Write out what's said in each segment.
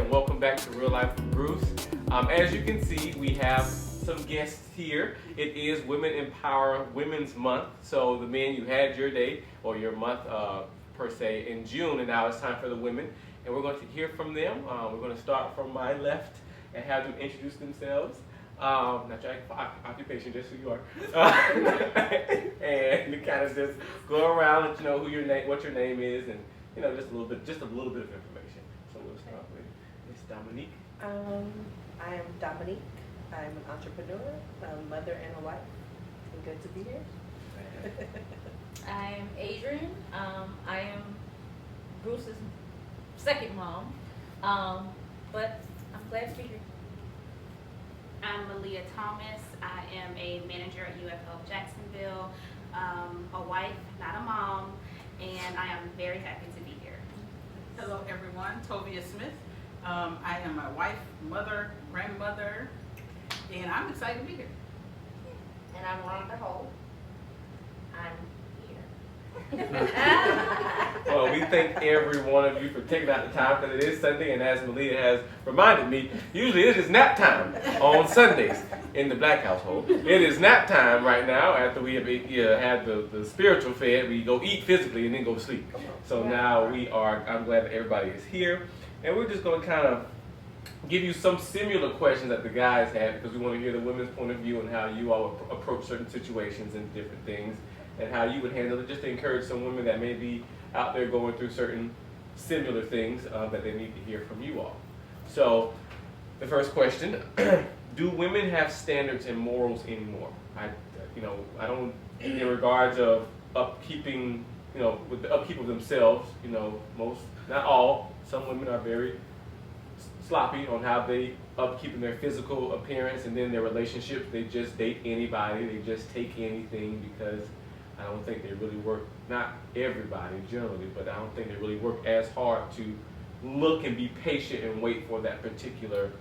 and welcome back to Real Life with Bruce. As you can see, we have some guests here. It is Women Empower Women's Month, so the men, you had your day or your month per se in June, and now it's time for the women, and we're going to hear from them. We're going to start from my left and have them introduce themselves. Not your occupation, just who you are, and to kind of just go around, let you know who your name, what your name is, and just a little bit of information. So we'll start with Miss Dominique. I am Dominique. I'm an entrepreneur, a mother and a wife. And good to be here. I'm Adrian. I am Bruce's second mom, but I'm glad to be here. I'm Malia Thomas. I am a manager at UF Jacksonville, a wife, not a mom, and I am very happy to be here. Hello everyone, Tovia Smith. I am a wife, mother, grandmother, and I'm excited to be here. And I'm Rhonda Holt. I'm here. Well, we thank every one of you for taking out the time, because it is Sunday, and as Malia has reminded me, usually it is nap time on Sundays in the Black household. It is nap time right now after we have had the spiritual fed. We go eat physically and then go sleep. So now I'm glad that everybody is here, and we're just going to kind of give you some similar questions that the guys had, because we want to hear the women's point of view and how you all approach certain situations and different things, and how you would handle it, just to encourage some women that may be out there going through certain similar things that they need to hear from you all. So the first question, do women have standards and morals anymore? I don't, in regards of upkeeping, with the upkeep of themselves, most, not all, some women are very sloppy on how they upkeep in their physical appearance, and then their relationships, they just date anybody, they just take anything, because I don't think they really work, not everybody generally, but I don't think they really work as hard to look and be patient and wait for that particular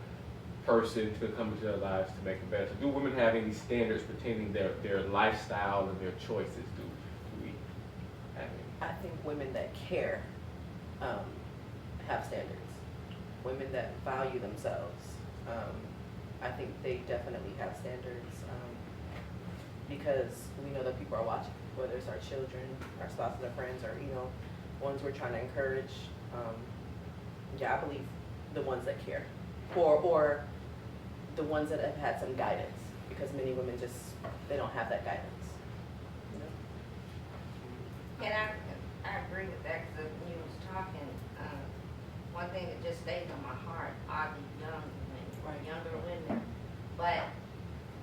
person to come into their lives to make it better. So do women have any standards pertaining their lifestyle and their choices? Do we have any? I think women that care have standards. Women that value themselves, I think they definitely have standards, because we know that people are watching, whether it's our children, our spouses, our friends, or ones we're trying to encourage. I believe the ones that care, or the ones that have had some guidance, because many women they don't have that guidance. And I agree with that, because when you was talking, one thing that just stayed on my heart are the young women, Right. younger women. But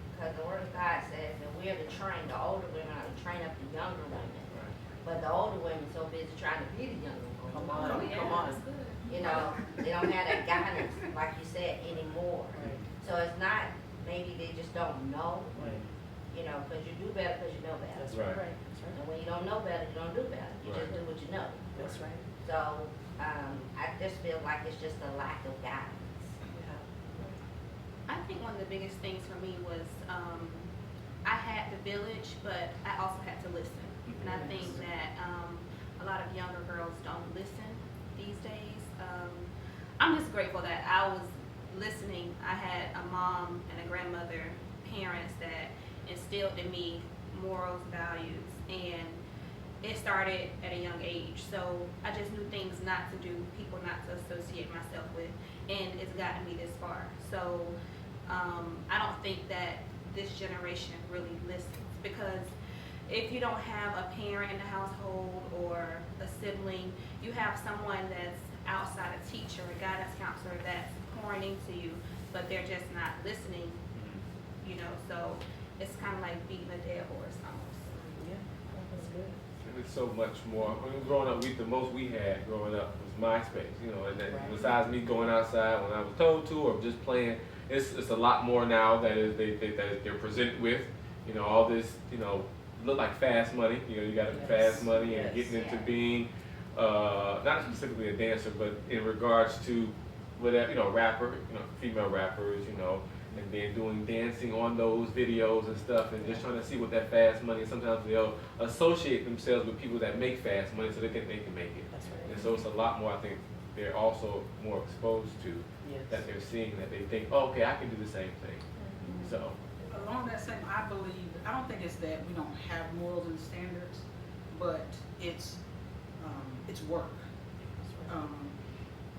because the Word of God says that we are to train, the older women are to train up the younger women. But the older women so busy trying to be the younger women. Come on, Oh, yeah, come on. that's good. They don't have that guidance, like you said, anymore. Right. So it's not, maybe they just don't know, Right. because you do better because you know better. That's Right. right. That's right. And when you don't know better, you don't do better. You just Right. do what you know. That's right. So I just feel like it's just a lack of guidance. I think one of the biggest things for me was I had the village, but I also had to listen. And I think that a lot of younger girls don't listen these days. I'm just grateful that I was listening. I had a mom and a grandmother, parents that instilled in me morals, values, and it started at a young age. So I just knew things not to do, people not to associate myself with, and it's gotten me this far. So I don't think that this generation really listens, because if you don't have a parent in the household or a sibling, you have someone that's outside, a teacher, a guidance counselor that's pouring into you, but they're just not listening, so it's kind of like beating a dead horse almost. Yeah, that's good. And it's so much more. When we were growing up, the most we had growing up was MySpace, and then Right. besides me going outside when I was told to, or just playing, it's a lot more now that they're presented with, all this, look like fast money. You got Yes. fast money and Yes. getting into being not specifically a dancer, but in regards to whatever, rapper, female rappers, and then doing dancing on those videos and stuff, and just trying to see what that fast money. And sometimes they'll associate themselves with people that make fast money, so they think they can make it. That's right. And so it's a lot more. I think they're also more exposed to. Yes. that they're seeing that they think, oh, okay, I can do the same thing. So, Along that same, I don't think it's that we don't have morals and standards, but it's work.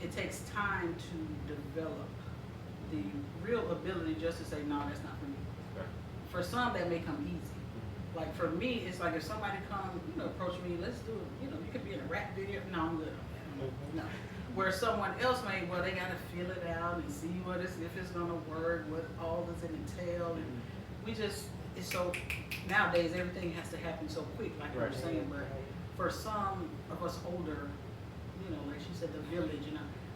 It takes time to develop the real ability just to say, no, that's not for me. Right. For some, that may come easy. Like for me, it's like if somebody come, approach me, let's do it. You could be in a rap video. No, I'm good. No. Where someone else may, well, they gotta feel it out and see if it's gonna work, what all does it entail, and it's so, nowadays, everything has to happen so quick, like you were Right. saying, but for some of us older, like she said, the village,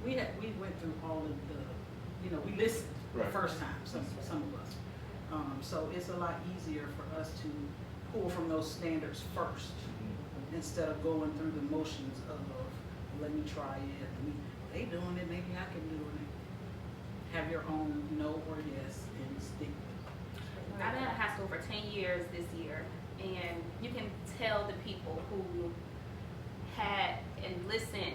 we went through all of the, we listened the Right. first time, some of us. So it's a lot easier for us to pull from those standards first, instead of going through the motions of, let me try it, they doing it, maybe I can do it. Have your own no or yes and stick with it. I've been at high school for 10 years this year, and you can tell the people who had and listened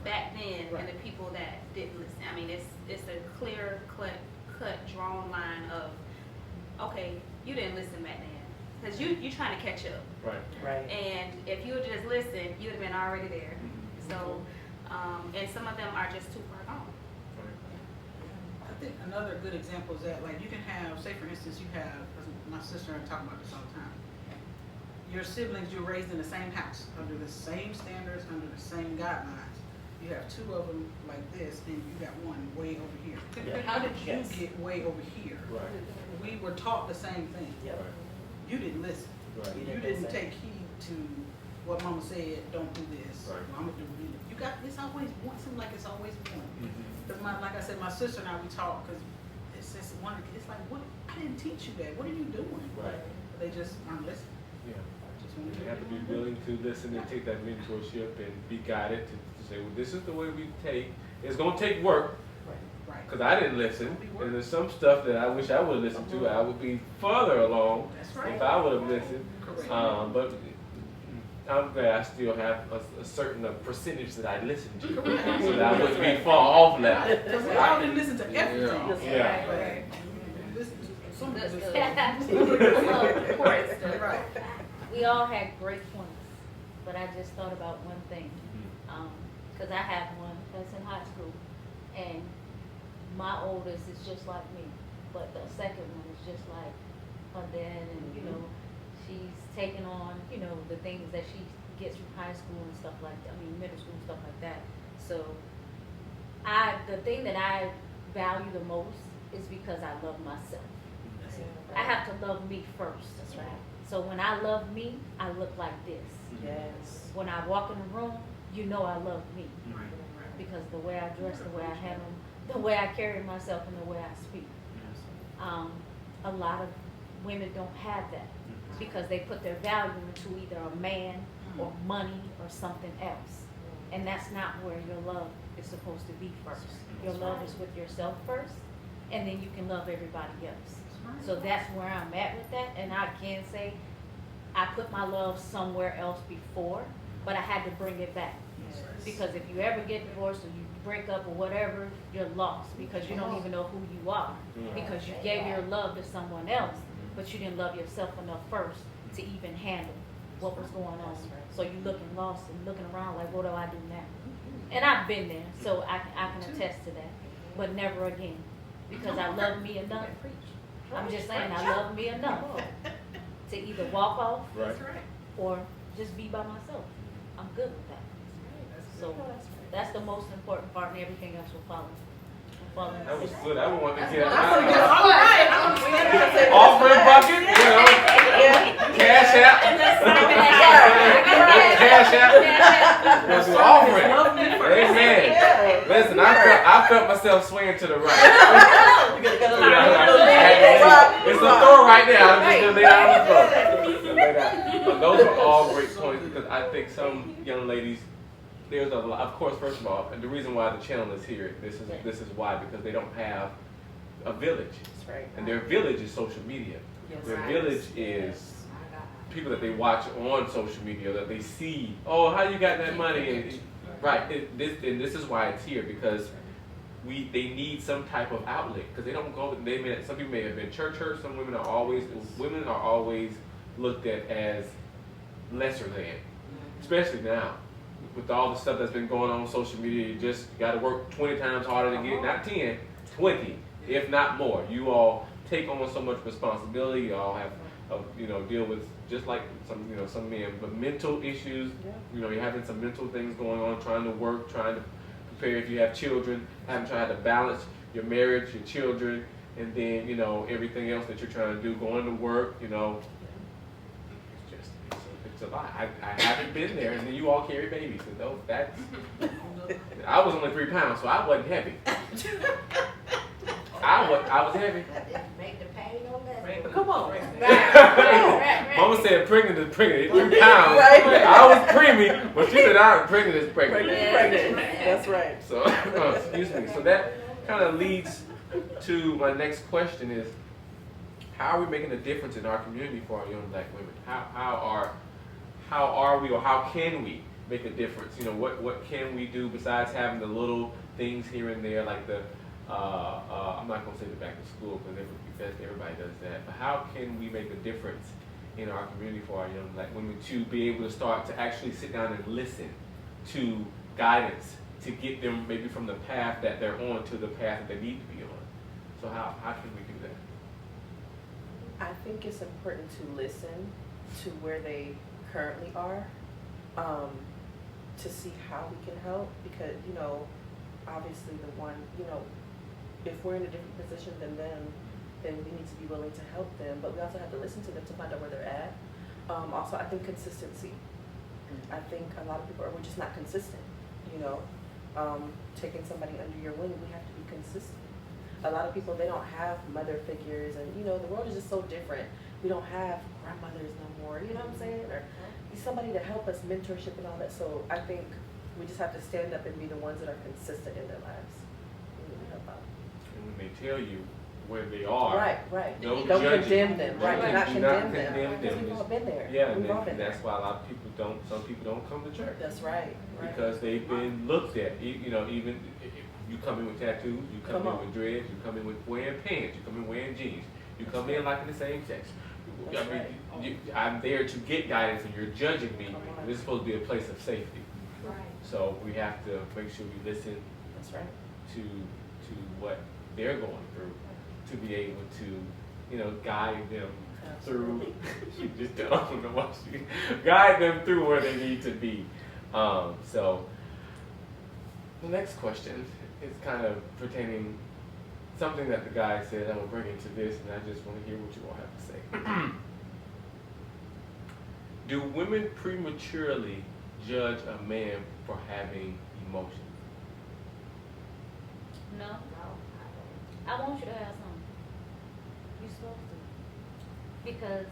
back then and the people that didn't listen. I mean, it's a clear cut drawn line of, okay, you didn't listen back then because you trying to catch up. right. Right. And if you would just listen, you'd have been already there. So, and some of them are just too far gone. I think another good example is that, like, you can have, say for instance, you have, 'cause my sister and I talk about this all the time, your siblings, you're raised in the same house, under the same standards, under the same guidelines. You have two of them like this, and you got one way over here. Yeah. How did you Yes. get way over here? Right. We were taught the same thing. Yep. You didn't listen. Right. You didn't take heed to what mama said, don't do this. Right. Well, I'm gonna do it. You got, it's always one, seems like it's always one. Mhm. Because like I said, my sister and I, we talk, because it's just one, it's like, what, I didn't teach you that, what are you doing? Right. They just aren't listening. Yeah. Just wanna do You have to what be they wanna willing to listen and take that mentorship and be guided to say, well, this is the way we take. It's gonna take work, do. Right. because I didn't listen, and there's some stuff that I wish I would listen to. I would be further along That's right. if I would have listened. Correct. But I'm glad I still have a certain percentage that I listen to, Correct. so that I wouldn't be far off now. Because we all didn't listen to everything. Yeah. But listen to some of Good it. stuff. Right. We all had great points, but I just thought about one thing. Because I have one that's in high school, and my oldest is just like me, but the second one is just like her dad, and she's taking on the things that she gets from high school and stuff like that. I mean, middle school and stuff like that. So the thing that I value the most is because I love myself. I have to love me first. That's right. So when I love me, I look like this. Yes. When I walk in the room, I love me. Because the way I dress, the way I handle, the way I carry myself, and the way I speak. A lot of women don't have that because they put their value into either a man or money or something else. And that's not where your love is supposed to be first. Your love is with yourself first, and then you can love everybody else. So that's where I'm at with that, and I can say I put my love somewhere else before, but I had to bring it back. Because if you ever get divorced or you break up or whatever, you're lost because you don't even know who you are. Because you gave your love to someone else, but you didn't love yourself enough first to even handle what was going on. So you're looking lost and looking around like, what do I do now? And I've been there, so I can attest to that. But never again, because I love me enough. I'm just saying, I love me enough to either walk off Right. or just be by myself. I'm good with that. So that's the most important part, and everything else will follow. That was good. I want to get All right. offering bucket, cash out. Cash out. Let's do offering. Amen. Listen, I felt myself swinging to the right. It's the floor right now. I'm just gonna lay down on the floor. Lay down. But those are all great points because I think some young ladies, there's a lot. Of course, first of all, and the reason why the channel is here, this is why, because they don't have a village, That's right. and their village is social media. Yes. Their village is people that they watch on social media, that they see. Oh, how you got that money? And right. This is why it's here, because they need some type of outlet because they don't go. Some people may have been church hurt. Some women are always looked at as lesser than, especially now with all the stuff that's been going on social media. You just got to work 20 times harder to get, not 10, 20, if not more. You all take on so much responsibility. You all have, deal with just like some men, but mental issues. You're having some mental things going on, trying to work, trying to prepare if you have children, having tried to balance your marriage, your children, and then everything else that you're trying to do, going to work. It's a lot. I haven't been there, and then you all carry babies, so that's. I was only 3 pounds, so I wasn't heavy. I was heavy. Make the pain on that. Come on. Mama said pregnant is pregnant. 3 pounds. Right. I was preemie, but she said I'm pregnant is pregnant. Pregnant. That's right. So, excuse me. So that kind of leads to my next question is, how are we making a difference in our community for our young black women? How are we, or how can we make a difference? What can we do besides having the little things here and there, like the I'm not going to say the back to school because everybody does that, but how can we make a difference in our community for our young black women to be able to start to actually sit down and listen to guidance to get them maybe from the path that they're on to the path that they need to be on? So how can we do that? I think it's important to listen to where they currently are, to see how we can help, because obviously if we're in a different position than them, then we need to be willing to help them, but we also have to listen to them to find out where they're at. Also, I think consistency. I think a lot of people we're just not consistent. Taking somebody under your wing, we have to be consistent. A lot of people, they don't have mother figures, and the world is just so different. We don't have grandmothers no more, you know what I'm saying? Or somebody to help us, mentorship and all that. So I think we just have to stand up and be the ones that are consistent in their lives. We need to help out. And when they tell you where they are, Right. Don't Don't judge condemn them. Right. Do Do not condemn them. condemn Because them. we've all been there. Yeah, We've all been and that's there. why a lot of people some people don't come to church. That's right. Because they've been looked at. Even if you come in with tattoos, you come in with dreads, you come in with wearing pants, you come in wearing jeans, you come in liking the same sex. That's I'm there to get guidance, and you're judging me. This is supposed to be a place of safety. Right. So we have to make sure we listen That's right. to what they're going through, to be able to guide them Absolutely. through. You just don't know what guide them through where they need to be. So the next question is kind of pertaining something that the guy said. I'm gonna bring into this, and I just want to hear what you all have to say. Do women prematurely judge a man for having emotions? No, No, I want you to have some. You're supposed to. Because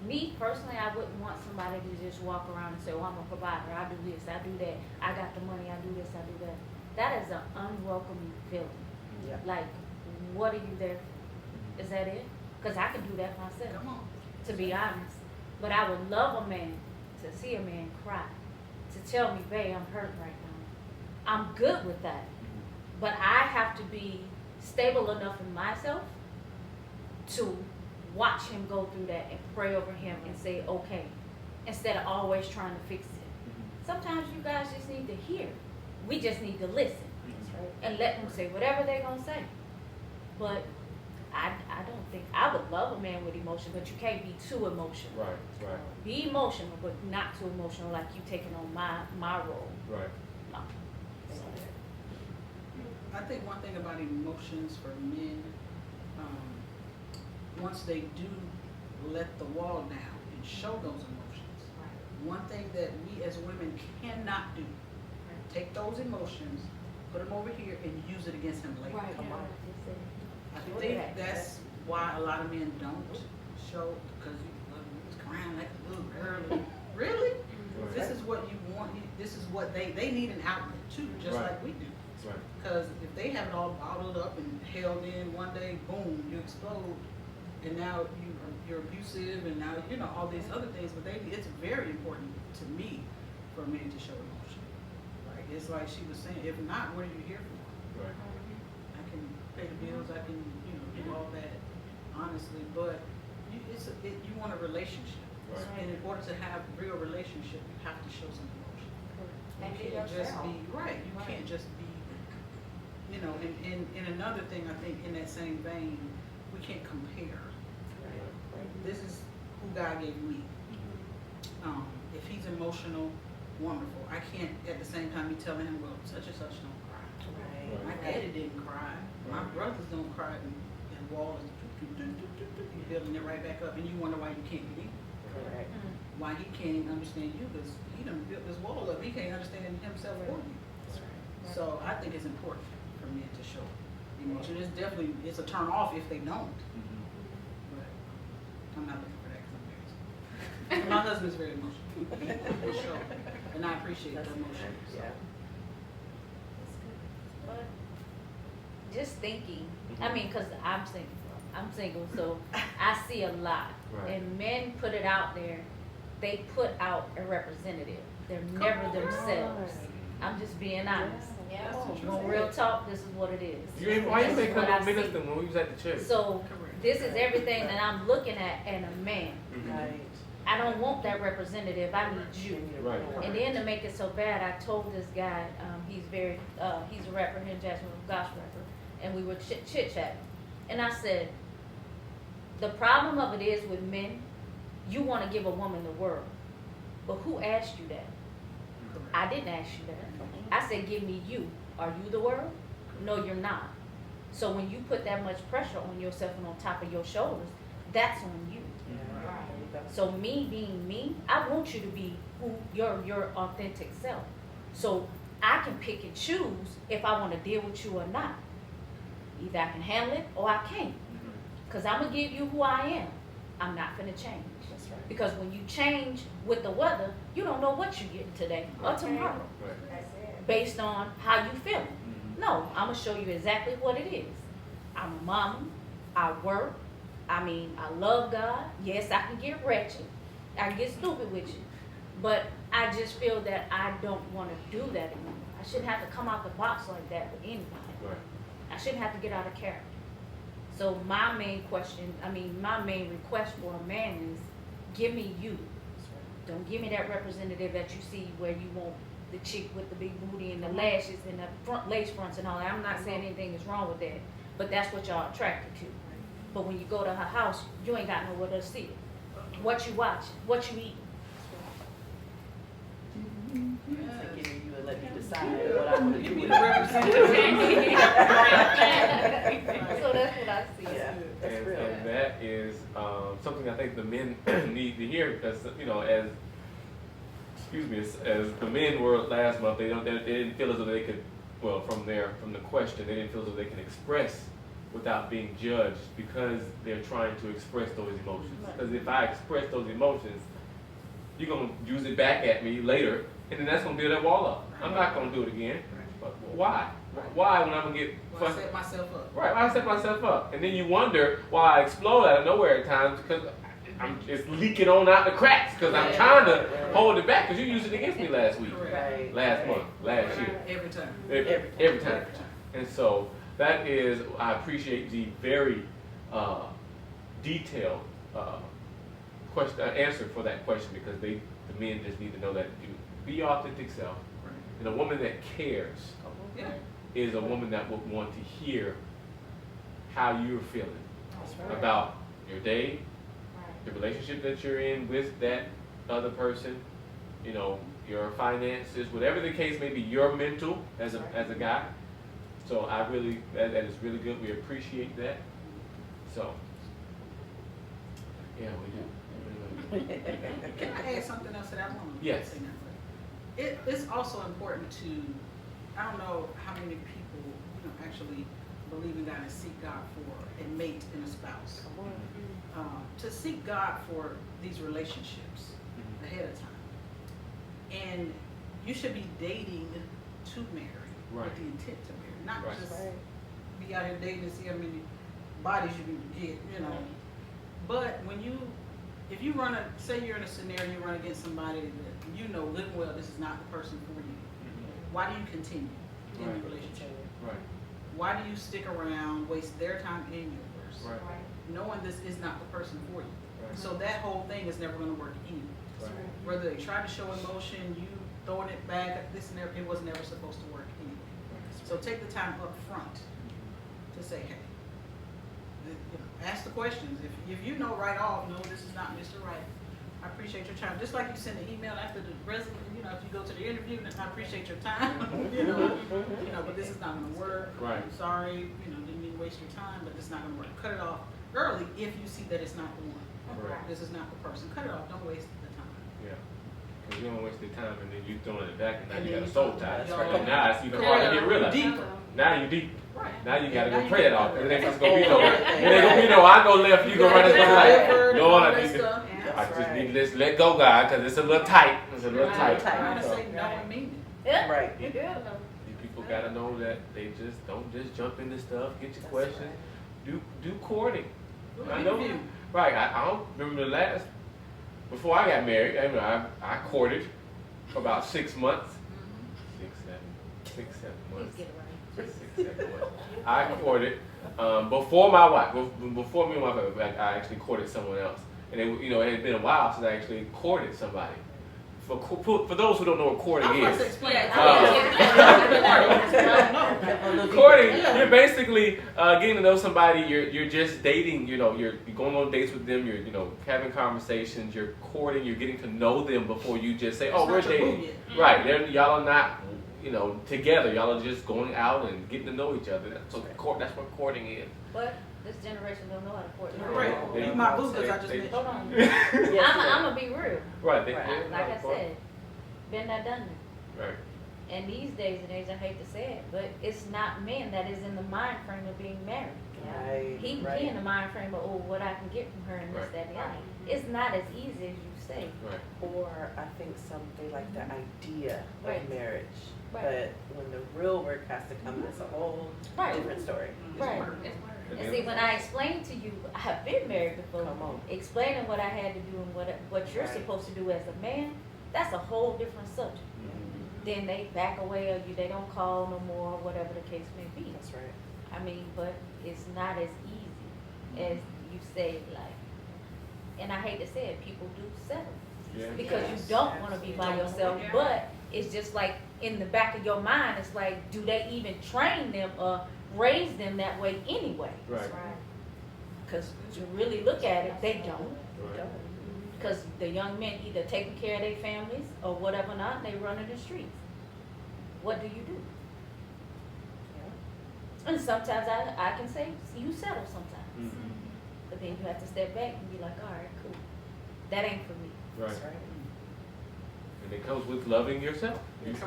me personally, I wouldn't want somebody to just walk around and say, "Oh, I'm a provider. I do this, I do that. I got the money. I do this, I do that." That is an unwelcoming feeling. Yeah. Like, what are you there for? Is that it? Because I can do that myself, Come on. to be honest. But I would love a man to see a man cry, to tell me, "Babe, I'm hurt right now." I'm good with that. But I have to be stable enough in myself to watch him go through that and pray over him and say, "Okay," instead of always trying to fix it. Sometimes you guys just need to hear. We just need to listen That's right. and let them say whatever they're going to say. But I don't think, I would love a man with emotion, but you can't be too emotional. Right. Be emotional, but not too emotional like you taking on my role. Right. No. I think one thing about emotions for men, once they do let the wall down and show those emotions, one thing that we as women cannot do, take those emotions, put them over here, and use it against him later. Right. Come on. I think that's why a lot of men don't show, because you was crying like a little girl. Really? Right. This is what you want. This is what they need an outlet too, just Right. like we do. Right. Because if they have it all bottled up and held in, one day, boom, you explode, and now you're abusive, and now all these other things. But it's very important to me for men to show emotion. It's like she was saying, if not, what are you here for? Right. I can pay the bills, I can, you know, do all that, honestly, but you want a relationship. Right. And in order to have real relationship, you have to show some emotion. And be You can't just yourself. be, right, you can't just be, you know, and another thing, I think, in that same vein, we can't compare. This is who God gave me. If he's emotional, wonderful. I can't at the same time be telling him, well, such and such don't cry. Right. My daddy didn't cry. My brothers don't cry, and wall is you building it right back up, and you wonder why you can't get in. Correct. Why he can't even understand you, because he done built this wall up. He can't understand himself or you. So I think it's important for men to show emotion. It's definitely, it's a turn off if they don't. But I'm not looking for that because I'm married. My husband's very emotional. For sure. And I appreciate the emotion. So. Yeah. But just thinking, I mean, cause I'm single, so I see a lot. Right. And men put it out there, they put out a representative. They're never themselves. I'm just being honest. Yeah. On real talk, this is what it is. Why you This make is what up I minister see. when we was at the church? So Correct. this is everything that I'm looking at in a man. Right. I don't want that representative, I need you. Right. And then to make it so bad, I told this guy, he's a rapper here in Jacksonville, gospel rapper, and we were chit-chatting. And I said, the problem of it is with men, you want to give a woman the world. But who asked you that? I didn't ask you that. I said, give me you. Are you the world? No, you're not. So when you put that much pressure on yourself and on top of your shoulders, that's on you. So me being me, I want you to be who your authentic self. So I can pick and choose if I want to deal with you or not. Either I can handle it or I can't. Because I'm going to give you who I am. I'm not going to change. That's right. Because when you change with the weather, you don't know what you're getting today or tomorrow Right. That's it. based on how you feeling. No, I'm going to show you exactly what it is. I'm a mama. I work. I mean, I love God. Yes, I can get wretched. I can get stupid with you. But I just feel that I don't want to do that anymore. I shouldn't have to come out the box like that with anybody. Right. I shouldn't have to get out of character. So my main request for a man is, give me you. Don't give me that representative that you see where you want the chick with the big booty and the lashes and the front lace fronts and all that. I'm not saying anything is wrong with that, but that's what y'all attracted to. But when you go to her house, you ain't got nowhere to see it. What you watch, what you eat. To give you and let me decide what I want to do Give me with the it. representative. So that's what I see. Yeah, that's And, real. and that is something I think the men need to hear because, you know, as the men were last month, they didn't feel as though they could, well, from the question, they didn't feel as though they can express without being judged because they're trying to express those emotions. Because if I express those emotions, you're going to use it back at me later, and then that's going to build that wall up. I'm not going to do it again. But why? Why when I'm going to get Well, I frustrated? set myself up. Right, I set myself up. And then you wonder why I explode out of nowhere at times because it's leaking on out the cracks because I'm trying to hold it back because you used it against me last week, Correct. Right. last month, last year. Every time. Every time. And so that is, I appreciate the very detailed question, answer for that question because the men just need to know that you be your authentic self. And a woman that cares Yeah. is a woman that would want to hear how you're feeling That's right. about your day, the relationship that you're in with that other person, you know, your finances, whatever the case may be, your mental as a guy. So I really, that is really good. We appreciate that. So, yeah, we do. Can I add something else to that one? Yes. It's also important to, I don't know how many people, you know, actually believe in God and seek God for a mate and a spouse. To seek God for these relationships ahead of time. And you should be dating to marry Right. with the intent to marry, not Right. just be out here dating and see how many bodies you can get, you know. But if you say you're in a scenario, you run against somebody that you know good and well this is not the person for you. why do you continue in Right. the relationship? Right. Why do you stick around, waste their time and yours, Right. knowing this is not the person for you? Right. So that whole thing is never going to work anyway. Right. Whether they try to show emotion, you throwing it back, this and that, it was never supposed to work anyway. So take the time up front to say, hey, ask the questions. If you know right off, no, this is not Mr. Right. I appreciate your time. Just like you send an email after the resume, if you go to the interview, I appreciate your time, but this is not gonna work. Right. I'm sorry, didn't mean to waste your time, but this is not gonna work. Cut it off early if you see that it's not the one. Right. This is not the person. Cut it off. Don't waste the time. Yeah. Because you don't waste your time and then you throwing it back and now And you then got a you soul throw- tie. y'all- And now it's even harder to get rid of. Deeper. Now you deep. Right. Now you gotta Now go you pray it gotta off. go. It ain't just gonna be no, it ain't gonna be no, I go left, you go right. It's gonna be like, Lord, I need to, I just need to let go, God, because it's a little tight. It's a little tight. Trying to So, say no and mean Yeah. Right. you people gotta know that they just don't just jump into stuff, get your questions, do courting. it. I know. Interview. Right, I don't remember the last, before I got married, I courted for about 6 months. 6, 7 months. Please get it right. 6, 7 months. I courted, before my wife, before me and my wife, I actually courted someone else. And it had been a while since I actually courted somebody. For those who don't know what courting I'm supposed to is. explain Courting, you're basically getting to know somebody. You're just dating. You're going on dates with them. You're having conversations. You're courting. You're getting to know them before you just say, "Oh, we're dating." Right? Y'all are not together. Y'all are just going out and getting to know each other. That's what courting is. But this generation don't know how to court. Right. They- You my boo because I just they- met Hold you. on. Yes, I'm gonna be real. Right. Like I said, been there, done that. Right. And these days and age, I hate to say it, but it's not men that is in the mind frame of being married. Right. He in the mind frame of, what I can get from her and this, Right. that, and the other. It's not as easy as you say. Right. Or I think they like the idea Right. of marriage. Right. But when the real work has to come, it's a whole Right. different story. Right. And And then- see, when I explained to you, I've been married before, Come on. explaining what I had to do and what you're Right. supposed to do as a man, that's a whole different subject. Then they back away or they don't call no more, whatever the case may be. That's right. I mean, but it's not as easy as you say, like, and I hate to say it, people do settle. Yeah. Because Yes. you don't wanna be by yourself, but it's just like, in the back of your mind, it's like, do they even train them or raise them that way anyway? Right. Cause to really look at it, they don't. Right. Because the young men either taking care of their families or whatever not, and they run in the streets. What do you do? And sometimes I can say, you settle sometimes. Mhm. But then you have to step back and be like, all right, cool. That ain't for me. Right. That's right. And it comes with loving yourself.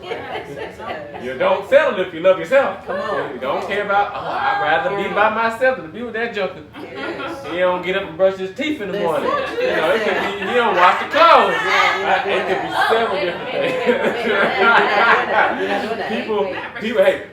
Yeah. You don't settle if you love yourself. Come on. You don't care about, I'd rather be by myself than to be with that joker. Yes. He don't get up and brush his teeth in the morning. Listen. It could be, he don't wash the clothes. It could be several Wait a different minute, things. wait a You're not doing that. People, hey,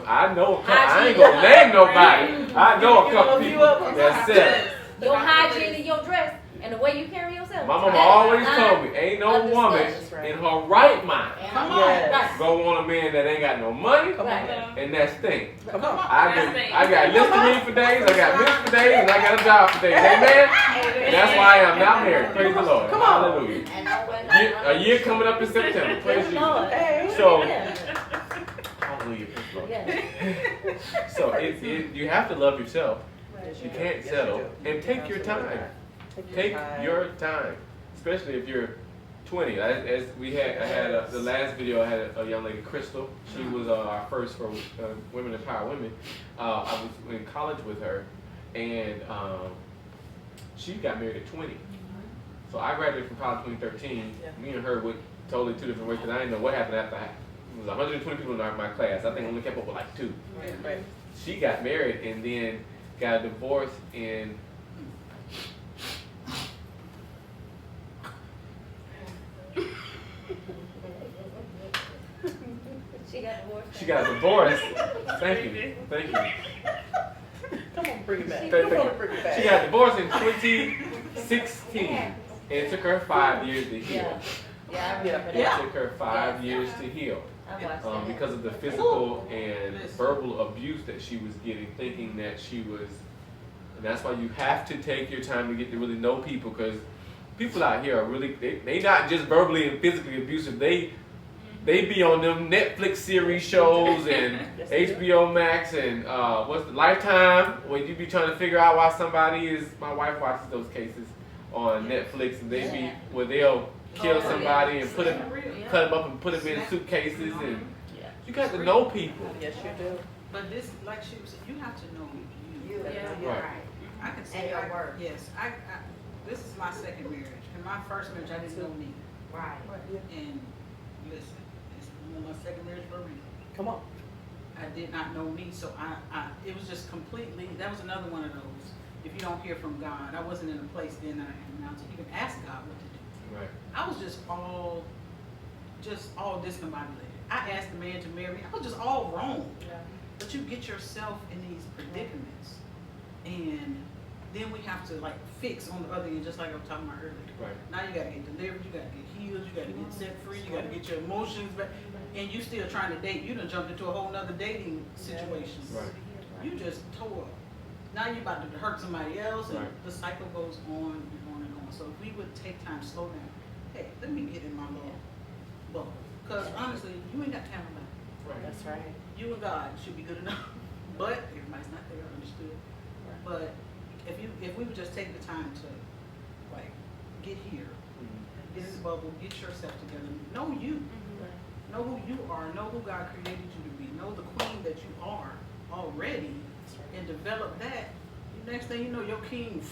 I know, I ain't gonna name nobody. I know a couple people that said, Your hygiene in your dress and the way you carry yourself. my mama that is always not told me, ain't no understood. woman That's right. in her right mind Come on. Yes. go want a man that ain't got no money, Come Right. on. and that's thing. Come on. I got Listerine for days, I got Mint for days, and I got a job for days. Amen? And that's why I am now married. Praise the Lord. Come on. Hallelujah. A year coming up in September. Praise Yes, Jesus. Lord. Hey. So, Yeah. hallelujah. Praise the Lord. Yeah. So you have to love yourself. Yes, You do. can't Yes, settle. do. And take your Absolutely time. not. Take your time, especially if you're 20. As we had, I had the last video. I had a young lady, Crystal. She was our first for Women Empower Women. I was in college with her, and she got married at 20. So I graduated from college in 2013. Yeah. Me and her went totally two different ways because I didn't know what happened after. It was 120 people in my class. I think I only kept up with like 2. Right. She got married and then got a divorce in. She got divorced. She got a divorce. Thank you. Thank you. Come on, bring it back. Thank Come you. on, bring it back. She got divorced in 2016. And it took her 5 years to heal. Yeah, I remember It that. took her 5 Yes. years to heal. I watched that. Because of the physical and Listen. verbal abuse that she was getting, thinking that she was, and that's why you have to take your time to get to really know people, because people out here are really, they not just verbally and physically abusive, they be on them Netflix series shows and Yes, they do. HBO Max and what's the Lifetime, when you be trying to figure out why somebody is, my wife watches those cases on Netflix, and they be, where they'll kill somebody and put them, cut them up and put them in suitcases, and Yeah. you got to know people. Yes, you do. But this, like she was, you have to know you. You, Yeah. Right. right. I can say And your I- worth. Yes, this is my second marriage. In my first marriage, I didn't know me. Right. And listen, it's my second marriage for a reason. Come on. I did not know me, so it was just completely, that was another one of those. If you don't hear from God, I wasn't in a place then that I am now to even ask God what to do. Right. I was just all discombobulated. I asked the man to marry me. I was just all wrong. But you get yourself in these predicaments, and then we have to like fix on the other end, just like I was talking about earlier. Right. Now you gotta get delivered, you gotta get healed, you gotta get set free, you gotta get your emotions back, and you still trying to date. You done jumped into a whole nother dating situation. Right. You just tore up. Now you about to hurt somebody else, and Right. the cycle goes on and on and on. So if we would take time, slow down. Hey, let me get in my little bubble. Because honestly, you ain't got time for that. Right. That's right. You and God should be good enough. But everybody's not there, understood. But if we would just take the time to like get here, get in the bubble, get yourself together, know you, know who you are, know who God created you to be, know the queen that you are already, and develop that. The next thing you know, your king,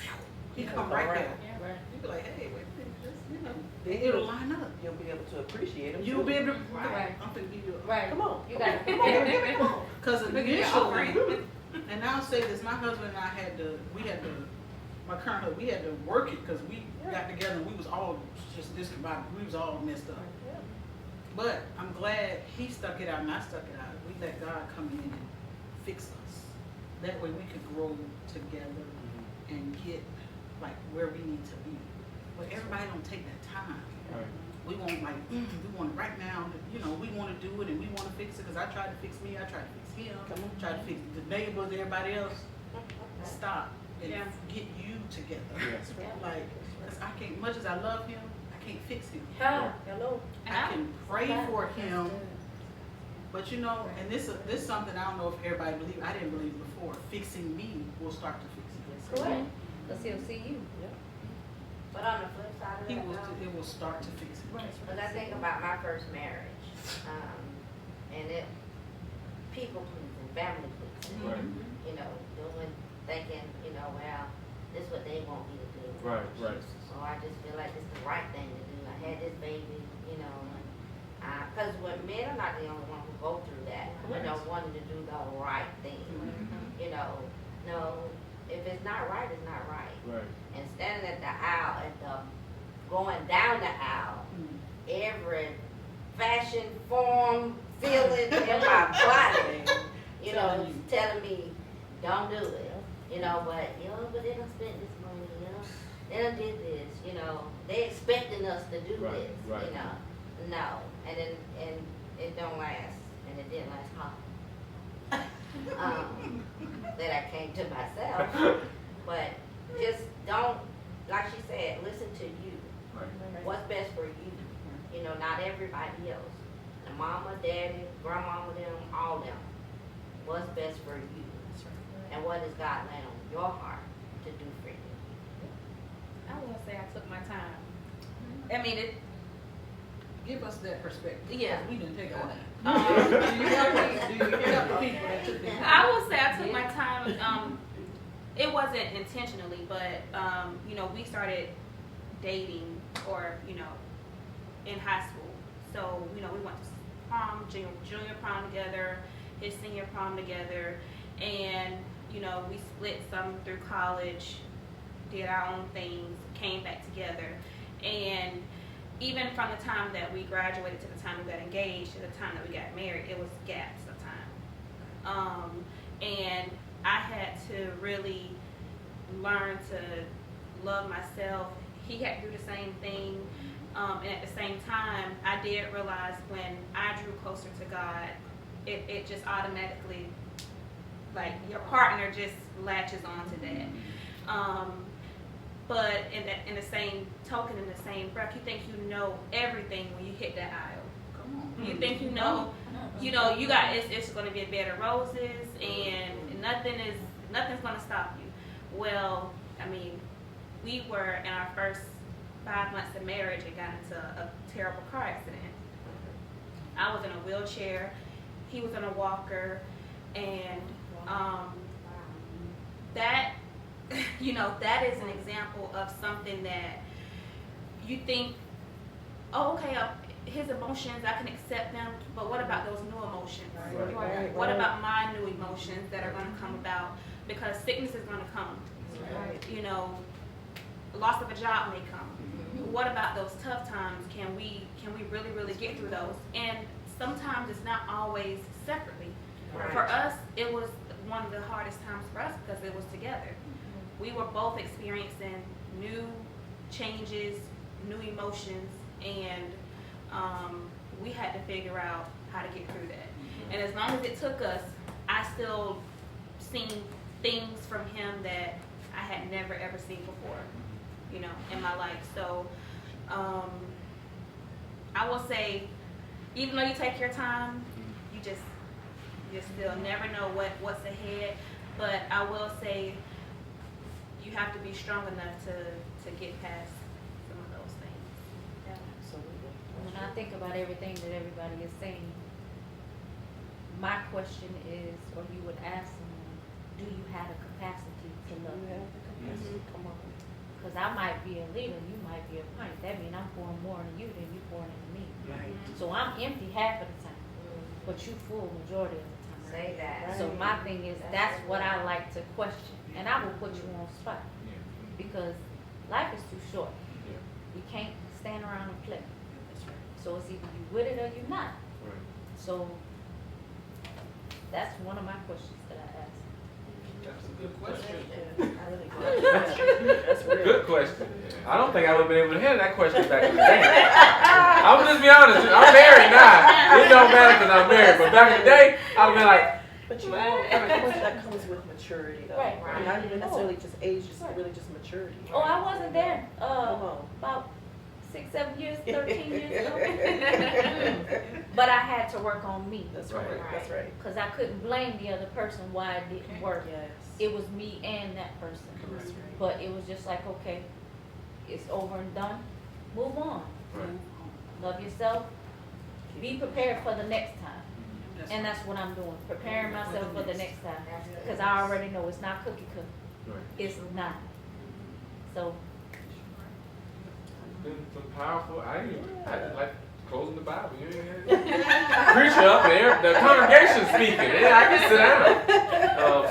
he come right back. Right. You be like, hey, wait a minute, just, it'll line up. You'll be able to appreciate them. You'll be able to. Right. I'm gonna give you a Right. Come on. You got Come on. it. Come on. Because Look at your initially, and I'll say this, my husband and I my current husband, we had to work it because we got together and we was all just discombobulated. We was all messed up. But I'm glad he stuck it out and I stuck it out. We let God come in and fix us. That way we could grow together and get like where we need to be. But everybody don't take that time. Right. We want like, we want it right now, you know, we want to do it and we want to fix it because I tried to fix me, I tried to fix him, Come on. tried to fix the neighbors, everybody else. Stop and Yeah. get you together. Yes. Like, 'cause I can't, much as I love him, I can't fix him. Hello. I can pray for him, but you know, and this is something I don't know if everybody believe. I didn't believe before. Fixing me will start to fix him. Correct. Cause he'll see you. But on the flip side of He that, will. though, It will start to fix him. because I think about my first marriage, and it, people pleasing, family pleasing, Right. you know, doing, thinking, you know, well, this is what they want me to do. Right. Right. So I just feel like it's the right thing to do. I had this baby, you know, because when men are not the only one who go through that, you know, wanting to do the right thing. You know, no, if it's not right, it's not right. Right. And standing at the aisle, going down the aisle, every fashion, form, feeling in my body, you know, telling me, don't do it. You know, but they done spent this money, you know, they done did this, you know, they expecting us to do Right, this, right. you know. No, and it don't last, and it didn't last long. That I came to myself, but just don't, like she said, listen to you. Right. What's best for you? You know, not everybody else. Mama, daddy, grandmama, them, all them. What's best for you? And what has God laid on your heart to do for you? I will say I took my time. I mean, it. Give us that perspective. Yeah. We didn't take all that. Um, Do you help the people that took their time? I will say I took my time. It wasn't intentionally, but you know, we started dating, or you know, in high school. So you know, we went to prom, junior prom together, his senior prom together, and you know, we split some through college, did our own things, came back together, and even from the time that we graduated to the time we got engaged to the time that we got married, it was gaps of time. And I had to really learn to love myself. He had to do the same thing. And at the same time, I did realize when I drew closer to God, it just automatically, like, your partner just latches onto that. But in the same token, in the same breath, you think you know everything when you hit that aisle. Come on. You think you know, you got it's going to be a bed of roses, and nothing's going to stop you. Well, I mean, we were in our first 5 months of marriage and got into a terrible car accident. I was in a wheelchair, he was in a walker, and that, that is an example of something that you think, oh, okay, his emotions, I can accept them, but what about those new emotions? Right. What about my new emotions that are going to come about? Because sickness is going to come. Loss of a job may come. What about those tough times? Can we really, really get through those? And sometimes it's not always separately. Right. For us, it was one of the hardest times for us because it was together. We were both experiencing new changes, new emotions, and we had to figure out how to get through that. And as long as it took us, I still seen things from him that I had never ever seen before, in my life. So I will say, even though you take your time, you still never know what's ahead. But I will say, you have to be strong enough to get past some of those things. Yeah. Absolutely. When I think about everything that everybody is saying, my question is, or you would ask someone, do you have the capacity to love? Come on. Because I might be a leader, you might be a pint. That means I'm pouring more into you than you pouring into me. Right. So I'm empty half of the time, but you full majority of the time. Say that. So my thing is, that's what I like to question, and I will put you on spot because life is too short. You can't stand around and play. That's right. So it's either you with it or you not. Right. So that's one of my questions that I ask. That's a good question. Really good. That's real. Good question. I don't think I would have been able to handle that question back in the day. I'm gonna just be honest. I'm married now. It don't matter because I'm married. But back in the day, I'd have been like, But you know, of course, that comes with maturity, though. Right. Right. Not even necessarily just age, just really just maturity. Oh, I wasn't there. Come on. About 6, 7 years, 13 years ago. But I had to work on me That's right. Right. That's right. because I couldn't blame the other person why it didn't work. Yes. It was me and that person. That's right. But it was just like, okay, it's over and done. Move on. right. Love yourself. Be prepared for the next time. And that's what I'm doing, preparing myself for the next time. Because I already know it's not cookie cook. Right. It's not. So, Been some powerful. I like closing the Bible. You preacher up there, the congregation speaking. Yeah, I can sit down.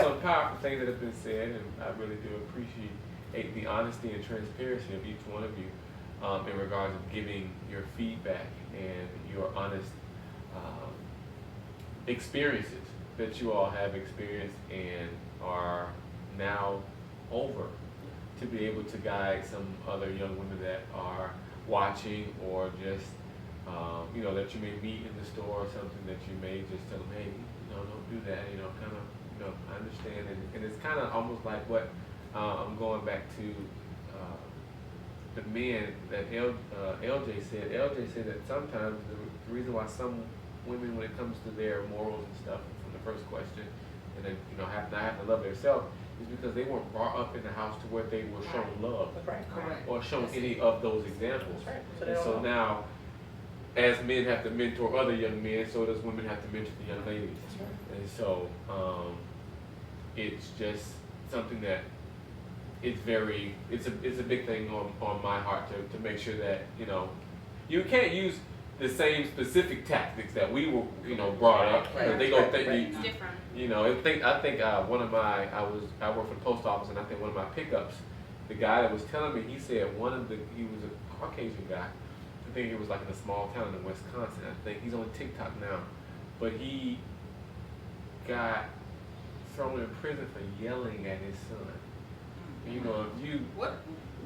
Some powerful things that have been said, and I really do appreciate the honesty and transparency of each one of you in regards of giving your feedback and your honest experiences that you all have experienced and are now over, to be able to guide some other young women that are watching, or just that you may meet in the store, or something that you may just tell them, hey, don't do that, I understand. And it's kind of almost like what I'm going back to the men that LJ said. LJ said that sometimes the reason why some women, when it comes to their morals and stuff, from the first question, and then have to love themselves, is because they weren't brought up in the house to where they were shown love Right. Correct. or shown any of those examples. That's right. So they And don't so know. now, as men have to mentor other young men, so does women have to mentor the young ladies. That's right. And so it's just something that it's a big thing on my heart to make sure that you can't use the same specific tactics that we were brought up. Right. They gonna Right. think Right. It's different. I think one of my I work for the post office, and I think one of my pickups, the guy that was telling me, he said he was a Caucasian guy. I think he was like in a small town in Wisconsin. I think he's on TikTok now, but he got thrown in prison for yelling at his son. If you What?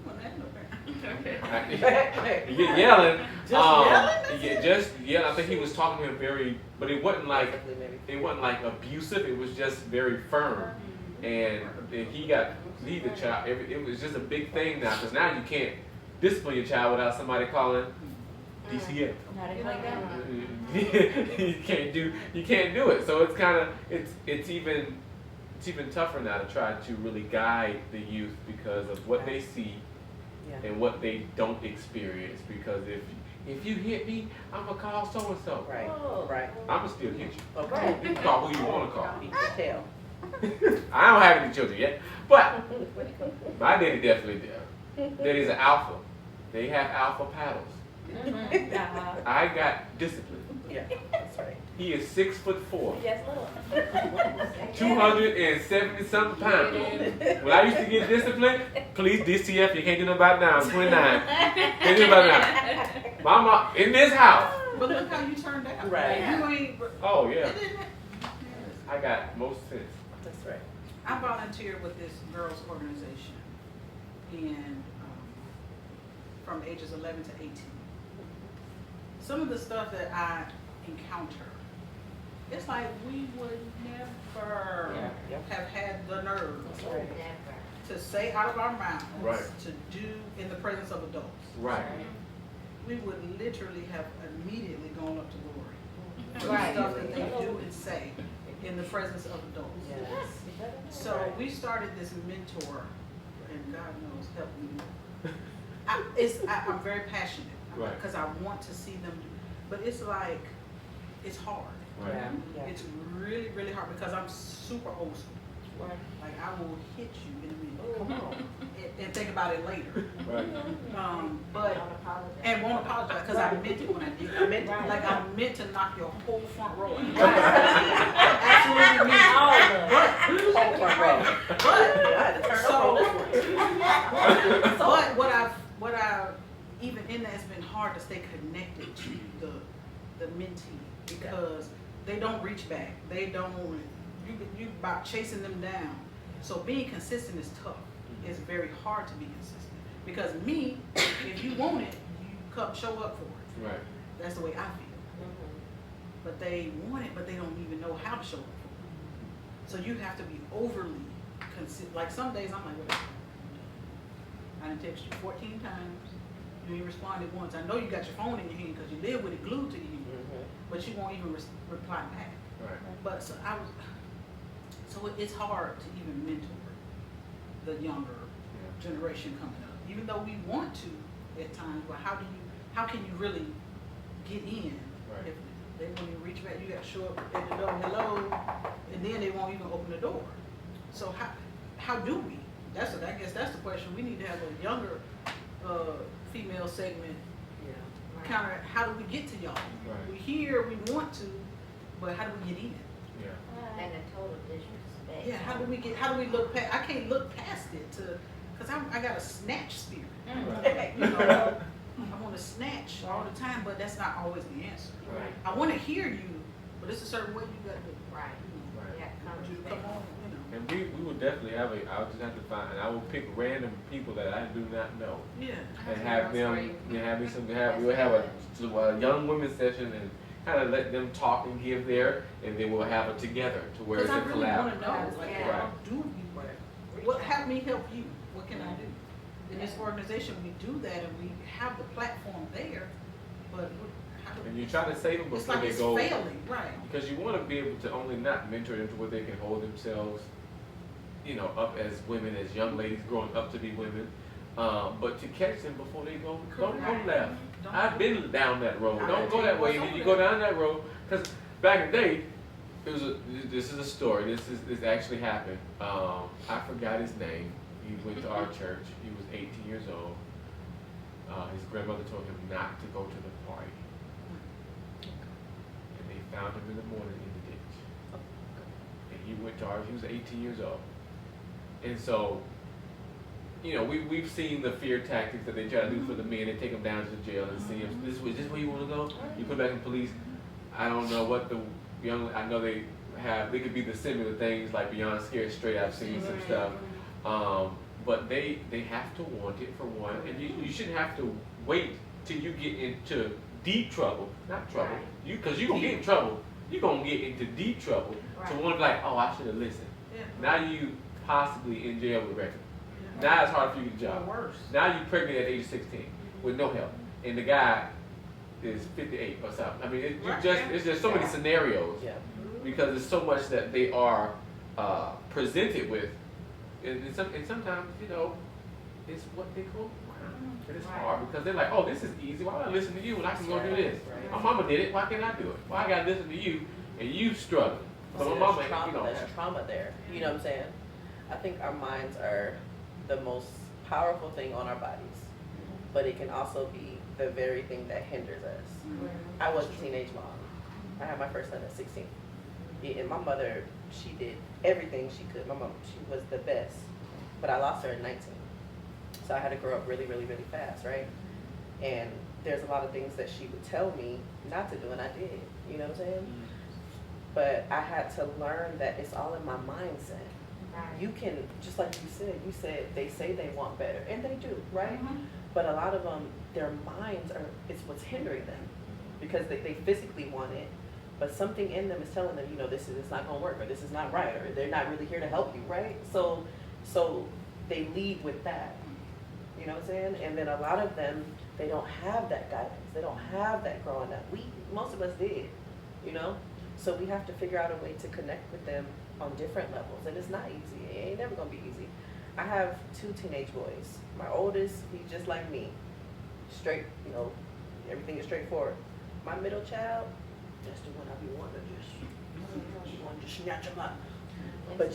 wouldn't have no parents. You get yelling. Just yelling? Just yelling. I think he was talking to him but it wasn't like Maybe. it wasn't like abusive. It was just very firm. And then he got lead the child. It was just a big thing now because now you can't discipline your child without somebody calling DCF. Not in playground. You can't do it. So it's kind of it's even tougher now to try to really guide the youth because of what they see Yeah. and what they don't experience. Because if you hit me, I'm gonna call so and so. Right, Oh. right. I'm gonna still hit you. Okay. You can call who you want to call. You can tell. I don't have any children yet, but my daddy definitely did. Daddy's an alpha. They have alpha paddles. Uh-huh. I got discipline. Yeah, that's right. He is 6'4", Yes, Lord. 270 something pounds. When I used to get disciplined, please DCF, you can't do nothing about it now. I'm 29. Can't do nothing about it now. Mama, in this house. But look how you turned out. Right. You ain't. Oh yeah, I got most sense. That's right. I volunteered with this girls' organization, and from ages 11 to 18. Some of the stuff that I encounter, it's like we would never Yeah. have had the nerve Never. to say out of our mouths, Right. to do in the presence of adults. Right. We would literally have immediately gone up to Lori. For Right. the stuff that they do and say in the presence of adults. Yes. So we started this mentor, and God knows, help me. I'm very passionate Right. because I want to see them do, but it's like, it's hard. Right. Yeah. Yeah. It's really, really hard because I'm super old school. Right. Like I will hit you in a minute. Come on. And think about it later. Right. But Don't apologize. and won't apologize because I meant it when I did. I meant it. Like I meant to knock your whole front row. Absolutely Absolutely all meant of it. it. Whole front row. But I had to turn up on this one. But what I've even in that, it's been hard to stay connected to the mentee because they don't reach back. They don't. You about chasing them down. So being consistent is tough. It's very hard to be consistent because me, if you want it, you come show up for it. Right. That's the way I feel. But they want it, but they don't even know how to show up for it. So you have to be overly consistent. Like some days I'm like, whatever. I done text you 14 times. You ain't responded once. I know you got your phone in your hand because you live with it glued to you, but you won't even reply back. Right. But so it's hard to even mentor the younger generation coming up. Even though we want to at times, but how can you really get in? Right. If they won't even reach back, you gotta show up at the door, hello, and then they won't even open the door. So how do we? I guess that's the question. We need to have a younger female segment. Counter, how do we get to y'all? Right. We here, we want to, but how do we get in? Yeah. And a total disrespect. Yeah, how do we look past, I can't look past it cause I got a snatch spirit. You know, I want to snatch all the time, but that's not always the answer. Right. I want to hear you, but it's a certain way you got to do. Right. Right. You have to come You respect. come on, you know. And we will definitely have I would just have to find, and I will pick random people that I do not know, Yeah. and have them, we'll have a young women's session and kind of let them talk and give there, and then we'll have it together to where it's Because a I really collab. want to know, like, Yeah. how do you, what, have me help you, what can I do? In this organization, we do that and we have the platform there, but how do And you try to save them it's before like they it's go, failing, right? because you want to be able to only not mentor them to where they can hold themselves, up as women, as young ladies growing up to be women, but to catch them before they go, don't go left. Don't I've go- been down that road. I Don't go tell that you way. what's You over go there. down that road. Because back in the day, this is a story. This actually happened. I forgot his name. He went to our church. He was 18 years old. His grandmother told him not to go to the party. And they found him in the morning in the ditch. And he went to ours. He was 18 years old. And so, we've seen the fear tactics that they try to do for the men. They take them down to the jail and see him. This is where you want to go? You put back in police. I don't know what the I know they could be the similar things like Beyond Scared Straight. I've seen some stuff. but they have to want it for one, and you shouldn't have to wait till you get into deep trouble, not trouble, Right. because you gonna get in trouble, you gonna get into deep trouble to Right. want to like, oh, I should have listened. Yeah. Now you possibly in jail with record. Yeah. Now it's hard for you to get a Or job. worse. Now you're pregnant at age 16 with no help, and the guy is 58 or something. I mean, Right. it's just so many Yeah. scenarios Yeah. because there's so much that they are presented with, and sometimes it's what they go around. And it's Right. hard because they're like, oh, this is easy. Why would I listen to you when I can go do this? Right. My mama did it. Why can't I do it? Why I gotta listen to you and you struggle? So See, my mama, there's trauma, there's trauma there. You know what I'm saying? I think our minds are the most powerful thing on our bodies, but it can also be the very thing that hinders us. I was a teenage mom. I had my first son at 16. And my mother, she did everything she could. My mom, she was the best. But I lost her at 19. So I had to grow up really, really, really fast, right? And there's a lot of things that she would tell me not to do, and I did. You know what I'm saying? But I had to learn that it's all in my mindset. Right. You can, just like you said they say they want better, and they do, right? Mhm. But a lot of them, their minds it's what's hindering them because they physically want it, but something in them is telling them, this is not gonna work, or this is not right, or they're not really here to help you, right? So they lead with that, you know what I'm saying? And then a lot of them, they don't have that guidance, they don't have that growing up. Most of us did, So we have to figure out a way to connect with them on different levels, and it's not easy. It ain't never gonna be easy. I have 2 teenage boys. My oldest, he's just like me, straight. Everything is straightforward. My middle child, that's the one I be wanting to snatch him up. But